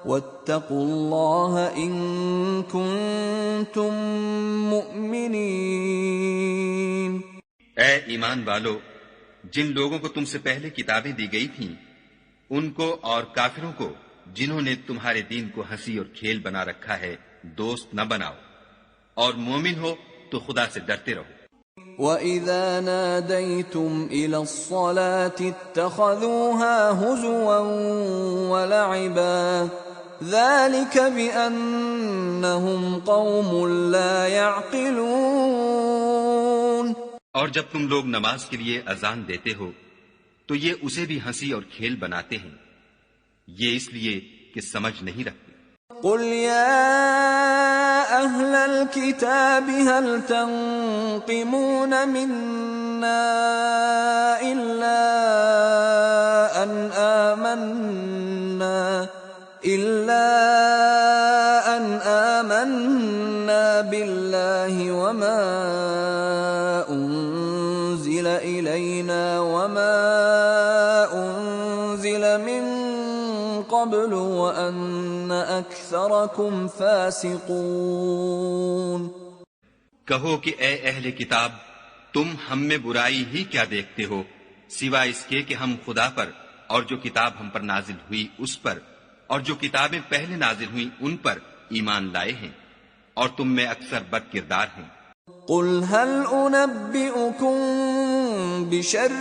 واتقوا الله إن كنتم مؤمنين۔ اے ایمان والو، جن لوگوں کو تم سے پہلے کتابیں دی گئی تھیں ان کو اور کافروں کو جنہوں نے تمہارے دین کو ہنسی اور کھیل بنا رکھا ہے دوست نہ بناؤ، اور مومن ہو تو خدا سے ڈرتے رہو۔ وَإِذَا نَادَيْتُمْ إِلَى الصَّلَاةِ اتَّخَذُوهَا هُزُوًا وَلَعِبًا ذَلِكَ بِأَنَّهُمْ قَوْمٌ لَا يَعْقِلُونَ۔ اور جب تم لوگ نماز کے لیے اذان دیتے ہو تو یہ اسے بھی ہنسی اور کھیل بناتے ہیں، یہ اس لیے کہ سمجھ نہیں رکھتے۔ قل يا أهل الكتاب هل تنقمون منا إلا أن آمنا بالله وما أنزل إلينا وما أنزل من قبل وأن أكثركم فاسقون۔ کہو کہ اے اہل کتاب، تم ہم میں برائی ہی کیا دیکھتے ہو سوائے اس کے کہ ہم خدا پر اور جو کتاب ہم پر نازل ہوئی اس پر اور جو کتابیں پہلے نازل ہوئی ان پر ایمان لائے ہیں، اور تم میں اکثر بد کردار ہیں۔ قل هل أنبئكم بشر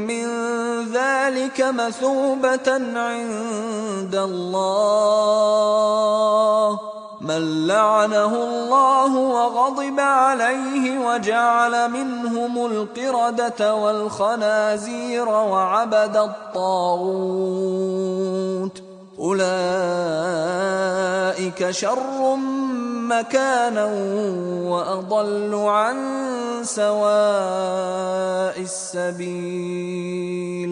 من ذلك مثوبة عند الله من لعنه الله وغضب عليه وجعل منهم القردة والخنازير وعبد الطاغوت أولئك شر مكانا وأضل عن سواء السبيل۔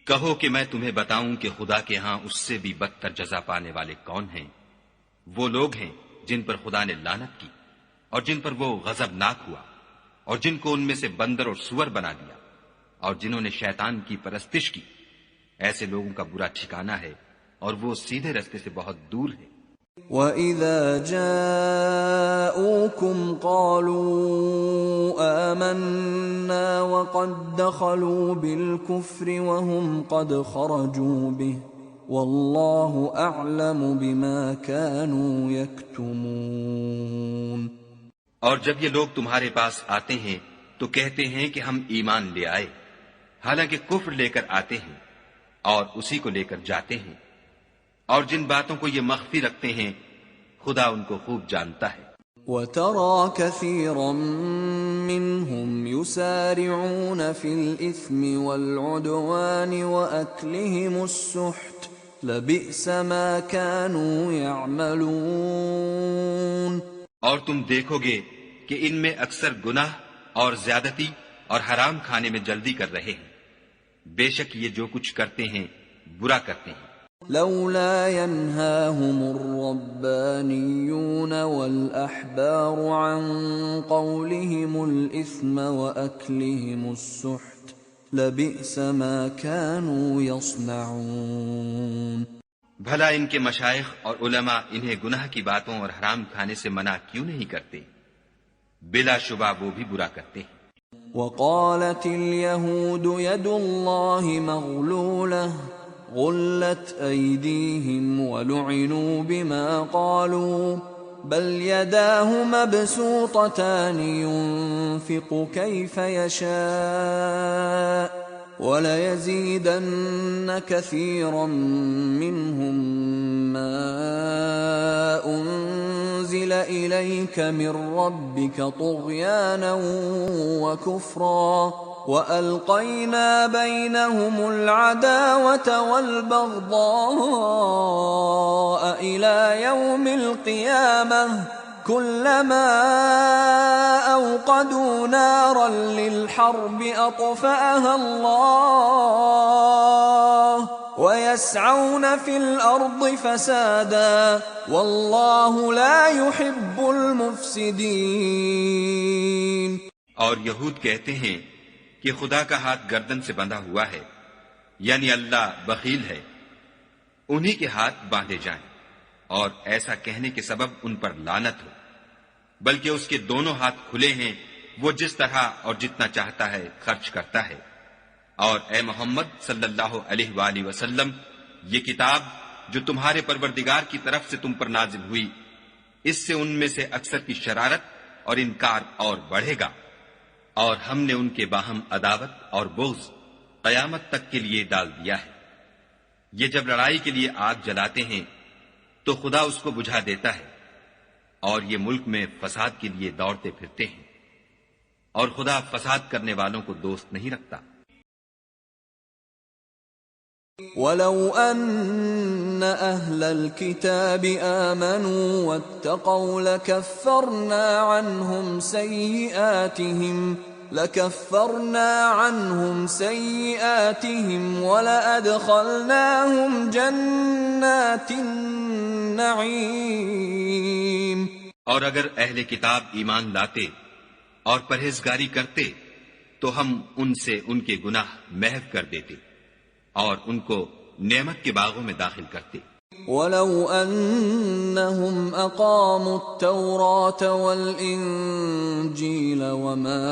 کہو کہ میں تمہیں بتاؤں کہ خدا کے ہاں اس سے بھی بدتر جزا پانے والے کون ہیں؟ وہ لوگ ہیں جن پر خدا نے لعنت کی اور جن پر وہ غضبناک ہوا، اور جن کو ان میں سے بندر اور سور بنا دیا، اور جنہوں نے شیطان کی پرستش کی۔ ایسے لوگوں کا برا ٹھکانہ ہے، اور وہ سیدھے رستے سے بہت دور ہے۔ وَإِذَا جَاءُوكُمْ قَالُوا آمَنَّا وَقَدْ دَخَلُوا بِالْكُفْرِ وَهُمْ قَدْ خَرَجُوا بِهِ وَاللَّهُ أَعْلَمُ بِمَا كَانُوا يَكْتُمُونَ۔ اور جب یہ لوگ تمہارے پاس آتے ہیں تو کہتے ہیں کہ ہم ایمان لے آئے، حالانکہ کفر لے کر آتے ہیں اور اسی کو لے کر جاتے ہیں، اور جن باتوں کو یہ مخفی رکھتے ہیں خدا ان کو خوب جانتا ہے۔ وَتَرَى كَثِيرًا مِّنْهُمْ يُسَارِعُونَ فِي الْإِثْمِ وَالْعُدْوَانِ وَأَكْلِهِمُ السُّحْتَ لَبِئْسَ مَا كَانُوا يَعْمَلُونَ۔ اور تم دیکھو گے کہ ان میں اکثر گناہ اور زیادتی اور حرام کھانے میں جلدی کر رہے ہیں، بے شک یہ جو کچھ کرتے ہیں برا کرتے ہیں۔ لولا ينهاهم الربانيون والأحبار عن قولهم الإثم وأكلهم السحت لبئس ما كانوا يصنعون۔ بھلا ان کے مشائخ اور علماء انہیں گناہ کی باتوں اور حرام کھانے سے منع کیوں نہیں کرتے؟ بلا شبہ وہ بھی برا کرتے ہیں۔ وقالت اليهود يد الله مغلولة غلت أيديهم ولعنوا بما قالوا بل يداه مبسوطتان ينفق كيف يشاء وَلَيَزِيدَنَّ كَثِيرًا مِّنْهُم مَّا أُنزِلَ إِلَيْكَ مِن رَّبِّكَ طُغْيَانًا وَكُفْرًا وَأَلْقَيْنَا بَيْنَهُمُ الْعَدَاوَةَ وَالْبَغْضَاءَ إِلَى يَوْمِ الْقِيَامَةِ كُلَّمَا أَوْقَدُوا نَارًا لِلْحَرْبِ أَطْفَأَهَا اللَّهُ وَيَسْعَوْنَ فِي الْأَرْضِ فَسَادًا وَاللَّهُ لَا يُحِبُّ الْمُفْسِدِينَ۔ اور یہود کہتے ہیں کہ خدا کا ہاتھ گردن سے بندھا ہوا ہے، یعنی اللہ بخیل ہے، انہی کے ہاتھ باندھے جائیں، اور ایسا کہنے کے سبب ان پر لعنت ہو، بلکہ اس کے دونوں ہاتھ کھلے ہیں، وہ جس طرح اور جتنا چاہتا ہے خرچ کرتا ہے۔ اور اے محمد صلی اللہ علیہ وآلہ وسلم، یہ کتاب جو تمہارے پروردگار کی طرف سے تم پر نازل ہوئی، اس سے ان میں سے اکثر کی شرارت اور انکار اور بڑھے گا، اور ہم نے ان کے باہم عداوت اور بغض قیامت تک کے لیے ڈال دیا ہے۔ یہ جب لڑائی کے لیے آگ جلاتے ہیں تو خدا اس کو بجھا دیتا ہے، اور یہ ملک میں فساد کے لیے دوڑتے پھرتے ہیں، اور خدا فساد کرنے والوں کو دوست نہیں رکھتا۔ وَلَوْ أَنَّ أَهْلَ الْكِتَابِ آمَنُوا وَاتَّقَوْا لَكَفَّرْنَا عَنْهُمْ سَيِّئَاتِهِمْ وَلَأَدْخَلْنَاهُمْ جَنَّاتِ النَّعِيمِ۔ اور اگر اہل کتاب ایمان لاتے اور پرہیزگاری کرتے تو ہم ان سے ان کے گناہ محو کر دیتے اور ان کو نعمت کے باغوں میں داخل کرتے۔ وَلَوْ أَنَّهُمْ أَقَامُوا التَّوْرَاةَ وَالْإِنجِيلَ وَمَا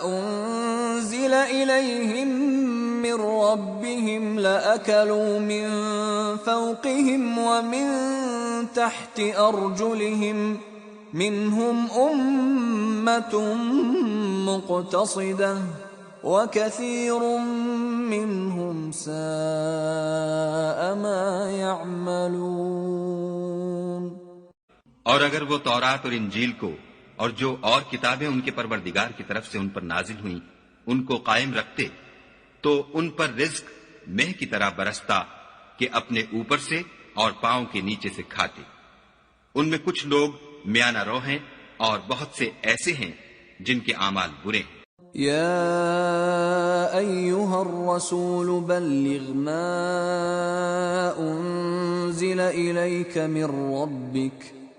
أُنزِلَ إِلَيْهِم مِّن رَّبِّهِمْ لَأَكَلُوا مِن فَوْقِهِمْ وَمِن تَحْتِ أَرْجُلِهِمْ مِنْهُمْ أُمَّةٌ مُّقْتَصِدَةٌ وَكَثِيرٌ مِّنْهُمْ سَاءَ مَا يَعْمَلُونَ۔ اور اگر وہ تورات اور انجیل کو اور جو اور کتابیں ان کے پروردگار کی طرف سے ان پر نازل ہوئیں ان کو قائم رکھتے تو ان پر رزق مہ کی طرح برستا کہ اپنے اوپر سے اور پاؤں کے نیچے سے کھاتے۔ ان میں کچھ لوگ میانہ رو ہیں اور بہت سے ایسے ہیں جن کے اعمال برے ہیں۔ يا أيها الرسول بلغ ما أنزل إليك من ربك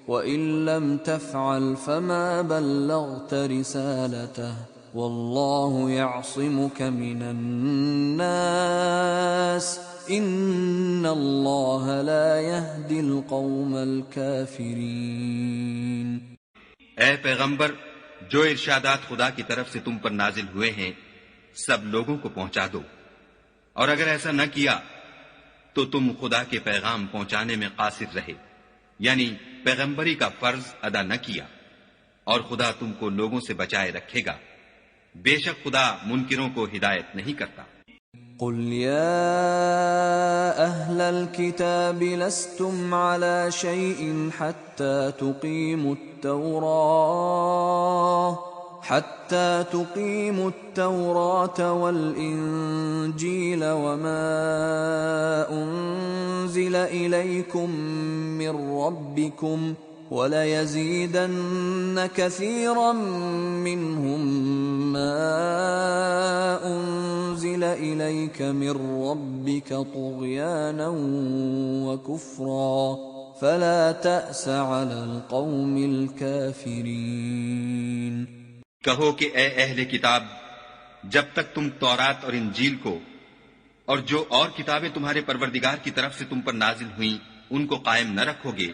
وإن لم تفعل فما بلغت رسالته والله يعصمك من الناس إن الله لا يهدي القوم الكافرين۔ اے پیغمبر، جو ارشادات خدا کی طرف سے تم پر نازل ہوئے ہیں سب لوگوں کو پہنچا دو، اور اگر ایسا نہ کیا تو تم خدا کے پیغام پہنچانے میں قاصر رہے، یعنی پیغمبری کا فرض ادا نہ کیا، اور خدا تم کو لوگوں سے بچائے رکھے گا، بے شک خدا منکروں کو ہدایت نہیں کرتا۔ قل يا أهل الكتاب لستم على شيء حتى تقيموا التوراة والإنجيل وما أنزل إليكم من ربكم وَلَيَزِيدَنَّ كَثِيرًا مِّنْهُمْ مَا أُنزِلَ إِلَيْكَ مِن رَّبِّكَ طُغْيَانًا وَكُفْرًا فَلَا تَأْسَ عَلَى الْقَوْمِ الْكَافِرِينَ۔ کہو کہ اے اہل کتاب، جب تک تم تورات اور انجیل کو اور جو اور کتابیں تمہارے پروردگار کی طرف سے تم پر نازل ہوئیں ان کو قائم نہ رکھو گے،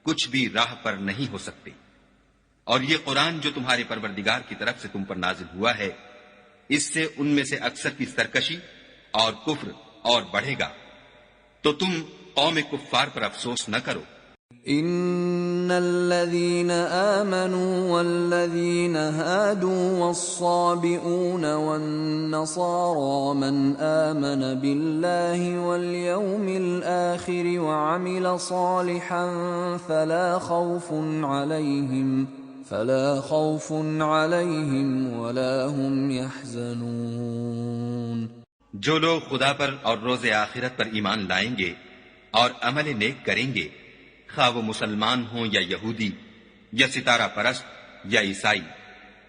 کچھ بھی راہ پر نہیں ہو سکتے۔ اور یہ قرآن جو تمہارے پروردگار کی طرف سے تم پر نازل ہوا ہے، اس سے ان میں سے اکثر کی سرکشی اور کفر اور بڑھے گا، تو تم قوم کفار پر افسوس نہ کرو۔ ان الذين آمنوا والذين هادوا والصابئون والنصارى من آمن بالله واليوم الآخر وعمل صالحا فلا خوف عليهم ولا هم يحزنون۔ جو لوگ خدا پر اور روز آخرت پر ایمان لائیں گے اور عمل نیک کریں گے، خواہ وہ مسلمان ہوں یا یہودی یا ستارہ پرست یا عیسائی،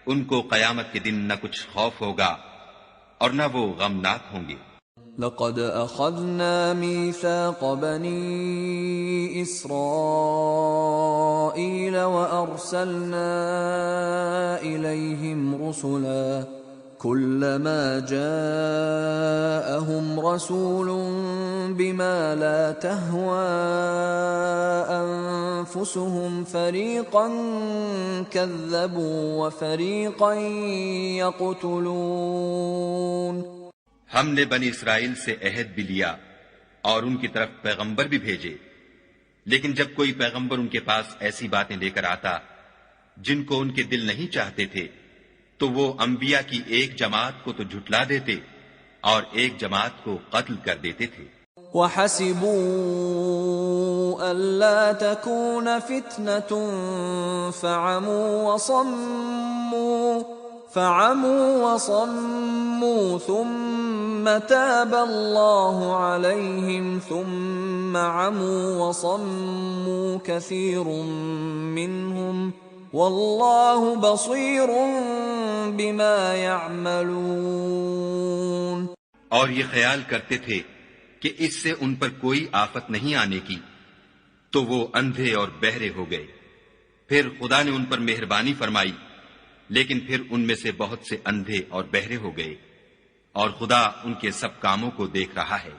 ان کو قیامت کے دن نہ کچھ خوف ہوگا اور نہ وہ غمناک ہوں گے۔ لقد أخذنا ميثاق بني إسرائيل وأرسلنا إليهم رسلا كلما جاءهم رسول بما لا تهوى أنفسهم فريقا كذبوا وفريقا يقتلون۔ ہم نے بنی اسرائیل سے عہد بھی لیا اور ان کی طرف پیغمبر بھی بھیجے، لیکن جب کوئی پیغمبر ان کے پاس ایسی باتیں لے کر آتا جن کو ان کے دل نہیں چاہتے تھے تو وہ انبیاء کی ایک جماعت کو تو جھٹلا دیتے اور ایک جماعت کو قتل کر دیتے تھے۔ وَحَسِبُوا أَلَّا تَكُونَ فِتْنَةٌ فَعَمُوا وَصَمُّوا ثُمَّ تَابَ اللَّهُ عَلَيْهِمْ ثُمَّ عَمُوا وَصَمُّوا كَثِيرٌ مِّنْهُمْ وَاللَّهُ بَصِيرٌ بِمَا يَعْمَلُونَ۔ اور یہ خیال کرتے تھے کہ اس سے ان پر کوئی آفت نہیں آنے کی، تو وہ اندھے اور بہرے ہو گئے۔ پھر خدا نے ان پر مہربانی فرمائی، لیکن پھر ان میں سے بہت سے اندھے اور بہرے ہو گئے، اور خدا ان کے سب کاموں کو دیکھ رہا ہے۔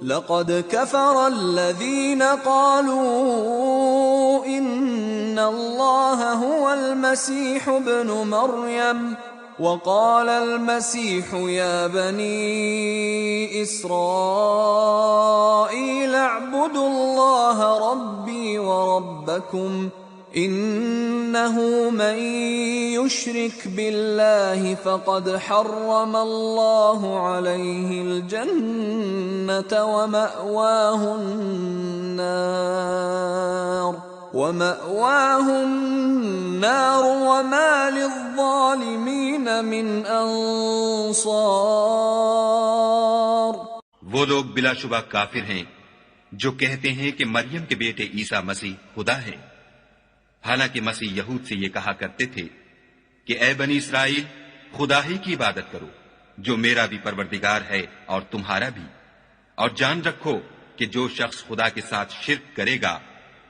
لقد كفر الذين قالوا إن الله هو المسيح ابن مريم وقال المسيح يا بني إسرائيل اعبدوا الله ربي وربكم إنه من يشرك بالله فقد حرم الله عليه الجنة ومأواه النار وما للظالمين من أنصار۔ وہ لوگ بلا شبہ کافر ہیں جو کہتے ہیں کہ مریم کے بیٹے عیسیٰ مسیح خدا ہے، حالانکہ مسیح یہود سے یہ کہا کرتے تھے کہ اے بنی اسرائیل، خدا ہی کی عبادت کرو جو میرا بھی پروردگار ہے اور تمہارا بھی، اور جان رکھو کہ جو شخص خدا کے ساتھ شرک کرے گا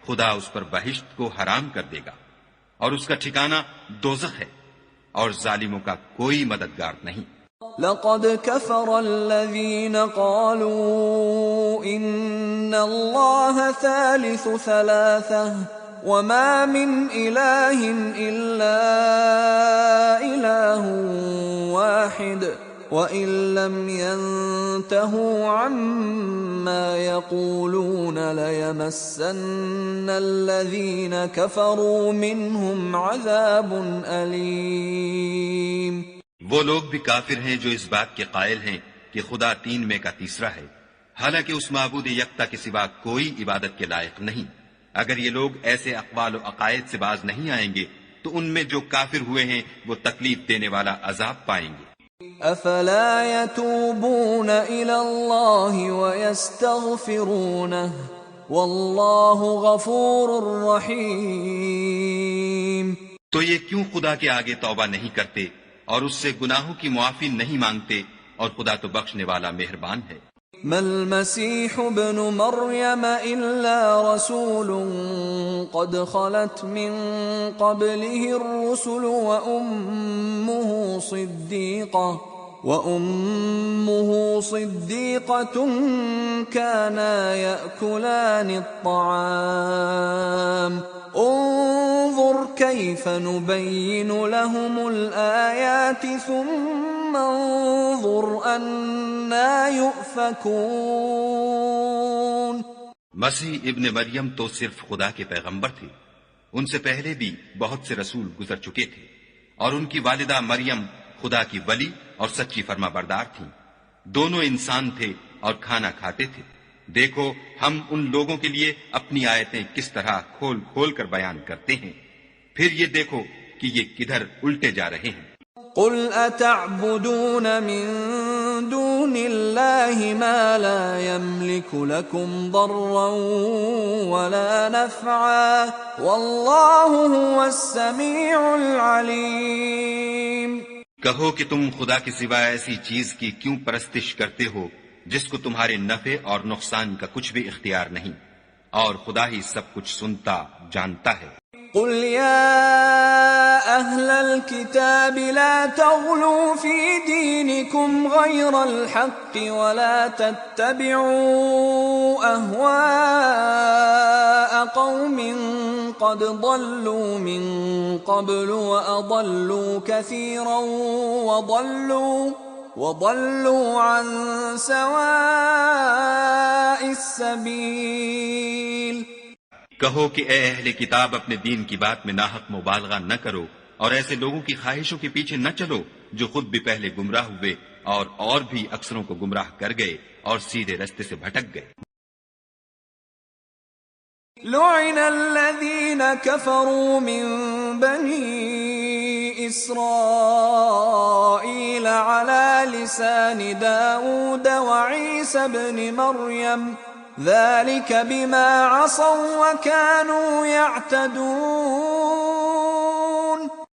خدا اس پر بہشت کو حرام کر دے گا اور اس کا ٹھکانہ دوزخ ہے، اور ظالموں کا کوئی مددگار نہیں۔ لقد كفر الذين قالوا إن الله ثالث ثلاثة وما من إله إلا إله واحد وإن لم ينتهوا عما يقولون ليمسن الذين كفروا منهم عذاب أليم۔ وہ لوگ بھی کافر ہیں جو اس بات کے قائل ہیں کہ خدا تین میں کا تیسرا ہے، حالانکہ اس معبود یکتا کے سوا کوئی عبادت کے لائق نہیں۔ اگر یہ لوگ ایسے اقوال و عقائد سے باز نہیں آئیں گے تو ان میں جو کافر ہوئے ہیں وہ تکلیف دینے والا عذاب پائیں گے۔ افلا يتوبون الى الله ويستغفرونه والله غفور رحيم۔ تو یہ کیوں خدا کے آگے توبہ نہیں کرتے اور اس سے گناہوں کی معافی نہیں مانگتے، اور خدا تو بخشنے والا مہربان ہے۔ ما المسيح ابن مريم إلا رسول قد خلت من قبله الرسل وأمه صديقة كانا يأكلان الطعام انظر كيف نبين لهم الآيات ثم انظر أنا يؤفكون۔ مسیح ابن مریم تو صرف خدا کے پیغمبر تھے، ان سے پہلے بھی بہت سے رسول گزر چکے تھے، اور ان کی والدہ مریم خدا کی ولی اور سچی فرما بردار تھیں۔ دونوں انسان تھے اور کھانا کھاتے تھے۔ دیکھو ہم ان لوگوں کے لیے اپنی آیتیں کس طرح کھول کھول کر بیان کرتے ہیں، پھر یہ دیکھو کہ یہ کدھر الٹے جا رہے ہیں۔ قل اتعبدون من دون الله ما لا يملك لكم ضرا ولا نفعا والله هو السميع العليم۔ کہو کہ تم خدا کے سوا ایسی چیز کی کیوں پرستش کرتے ہو جس کو تمہارے نفع اور نقصان کا کچھ بھی اختیار نہیں، اور خدا ہی سب کچھ سنتا جانتا ہے۔ قل يا أهل الكتاب لا تغلوا في دينكم غير الحق ولا تتبعوا أهواء قوم قد ضلوا من قبل وأضلوا كثيرا وضلوا عن سواء السبيل۔ کہو کہ اے اہل کتاب اپنے دین کی بات میں ناحق مبالغہ نہ کرو، اور ایسے لوگوں کی خواہشوں کے پیچھے نہ چلو جو خود بھی پہلے گمراہ ہوئے اور بھی اکثروں کو گمراہ کر گئے اور سیدھے رستے سے بھٹک گئے۔ لعن الذين كفروا من بني إسرائيل على لسان داود وعيسى بن مريم ذلك بما عصوا وكانوا يعتدون۔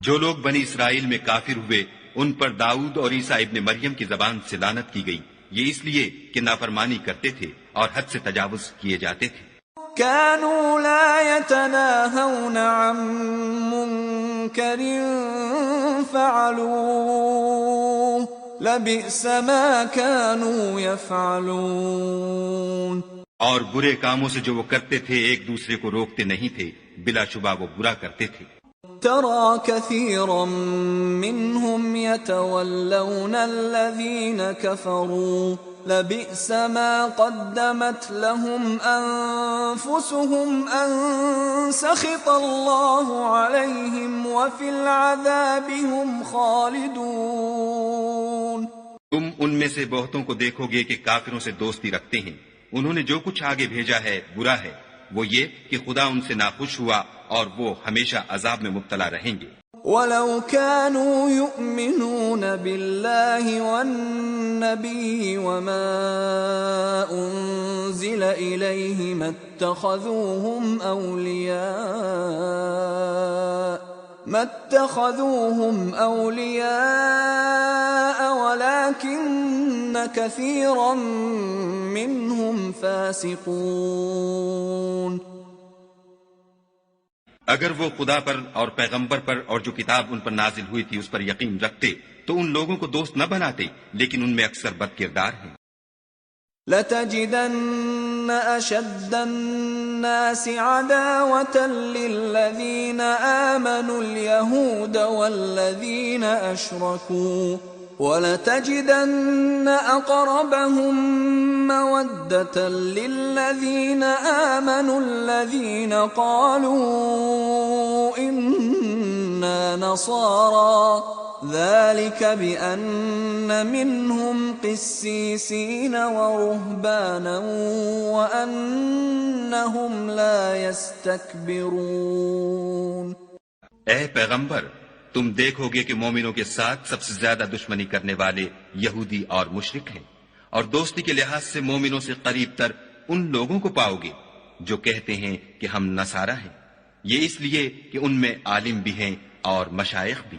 جو لوگ بنی اسرائیل میں کافر ہوئے ان پر داؤد اور عیسیٰ ابن مریم کی زبان سے لعنت کی گئی، یہ اس لیے کہ نافرمانی کرتے تھے اور حد سے تجاوز کیے جاتے تھے۔ كانوا لا يتناهون عن منكر فعلوه لبئس ما كانوا يفعلون۔ اور برے کاموں سے جو وہ کرتے تھے ایک دوسرے کو روکتے نہیں تھے، بلا شبہ وہ برا کرتے تھے۔ ترى كثيرا منهم يتولون الذين كفروا لبئس ما قدمت لهم أنفسهم أن سخط الله عليهم وفي العذاب هم خالدون۔ تم ان میں سے بہتوں کو دیکھو گے کہ کافروں سے دوستی رکھتے ہیں، انہوں نے جو کچھ آگے بھیجا ہے برا ہے، وہ یہ کہ خدا ان سے ناخوش ہوا اور وہ ہمیشہ عذاب میں مبتلا رہیں گے۔ وَلَوْ كَانُوا يُؤْمِنُونَ بِاللَّهِ وَالنَّبِيِّ وَمَا أُنزِلَ إِلَيْهِ مَا اتَّخَذُوهُمْ أَوْلِيَاءَ وَلَكِنَّ كَثِيرًا مِّنْهُمْ فَاسِقُونَ۔ اگر وہ خدا پر اور پیغمبر پر اور جو کتاب ان پر نازل ہوئی تھی اس پر یقین رکھتے تو ان لوگوں کو دوست نہ بناتے، لیکن ان میں اکثر بد کردار ہیں۔ لَتَجِدَنَّ أَشَدَّ النَّاسِ عَدَاوَةً لِّلَّذِينَ آمَنُوا الْيَهُودَ وَالَّذِينَ أَشْرَكُوا وَلَتَجِدَنَّ أَقْرَبَهُم مَّوَدَّةً لِّلَّذِينَ آمَنُوا الَّذِينَ قَالُوا إِنَّا نَصَارَىٰ ذَلِكَ بِأَنَّ مِنْهُمْ قِسِّيسِينَ وَرُهْبَانًا وَأَنَّهُمْ لَا يَسْتَكْبِرُونَ۔ اے پیغمبر، تم دیکھو گے کہ مومنوں کے ساتھ سب سے زیادہ دشمنی کرنے والے یہودی اور مشرک ہیں، اور دوستی کے لحاظ سے مومنوں سے قریب تر ان لوگوں کو پاؤ گے جو کہتے ہیں کہ ہم نصارہ ہیں، یہ اس لیے کہ ان میں عالم بھی ہیں اور مشائخ بھی،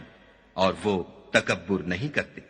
اور وہ تکبر نہیں کرتے۔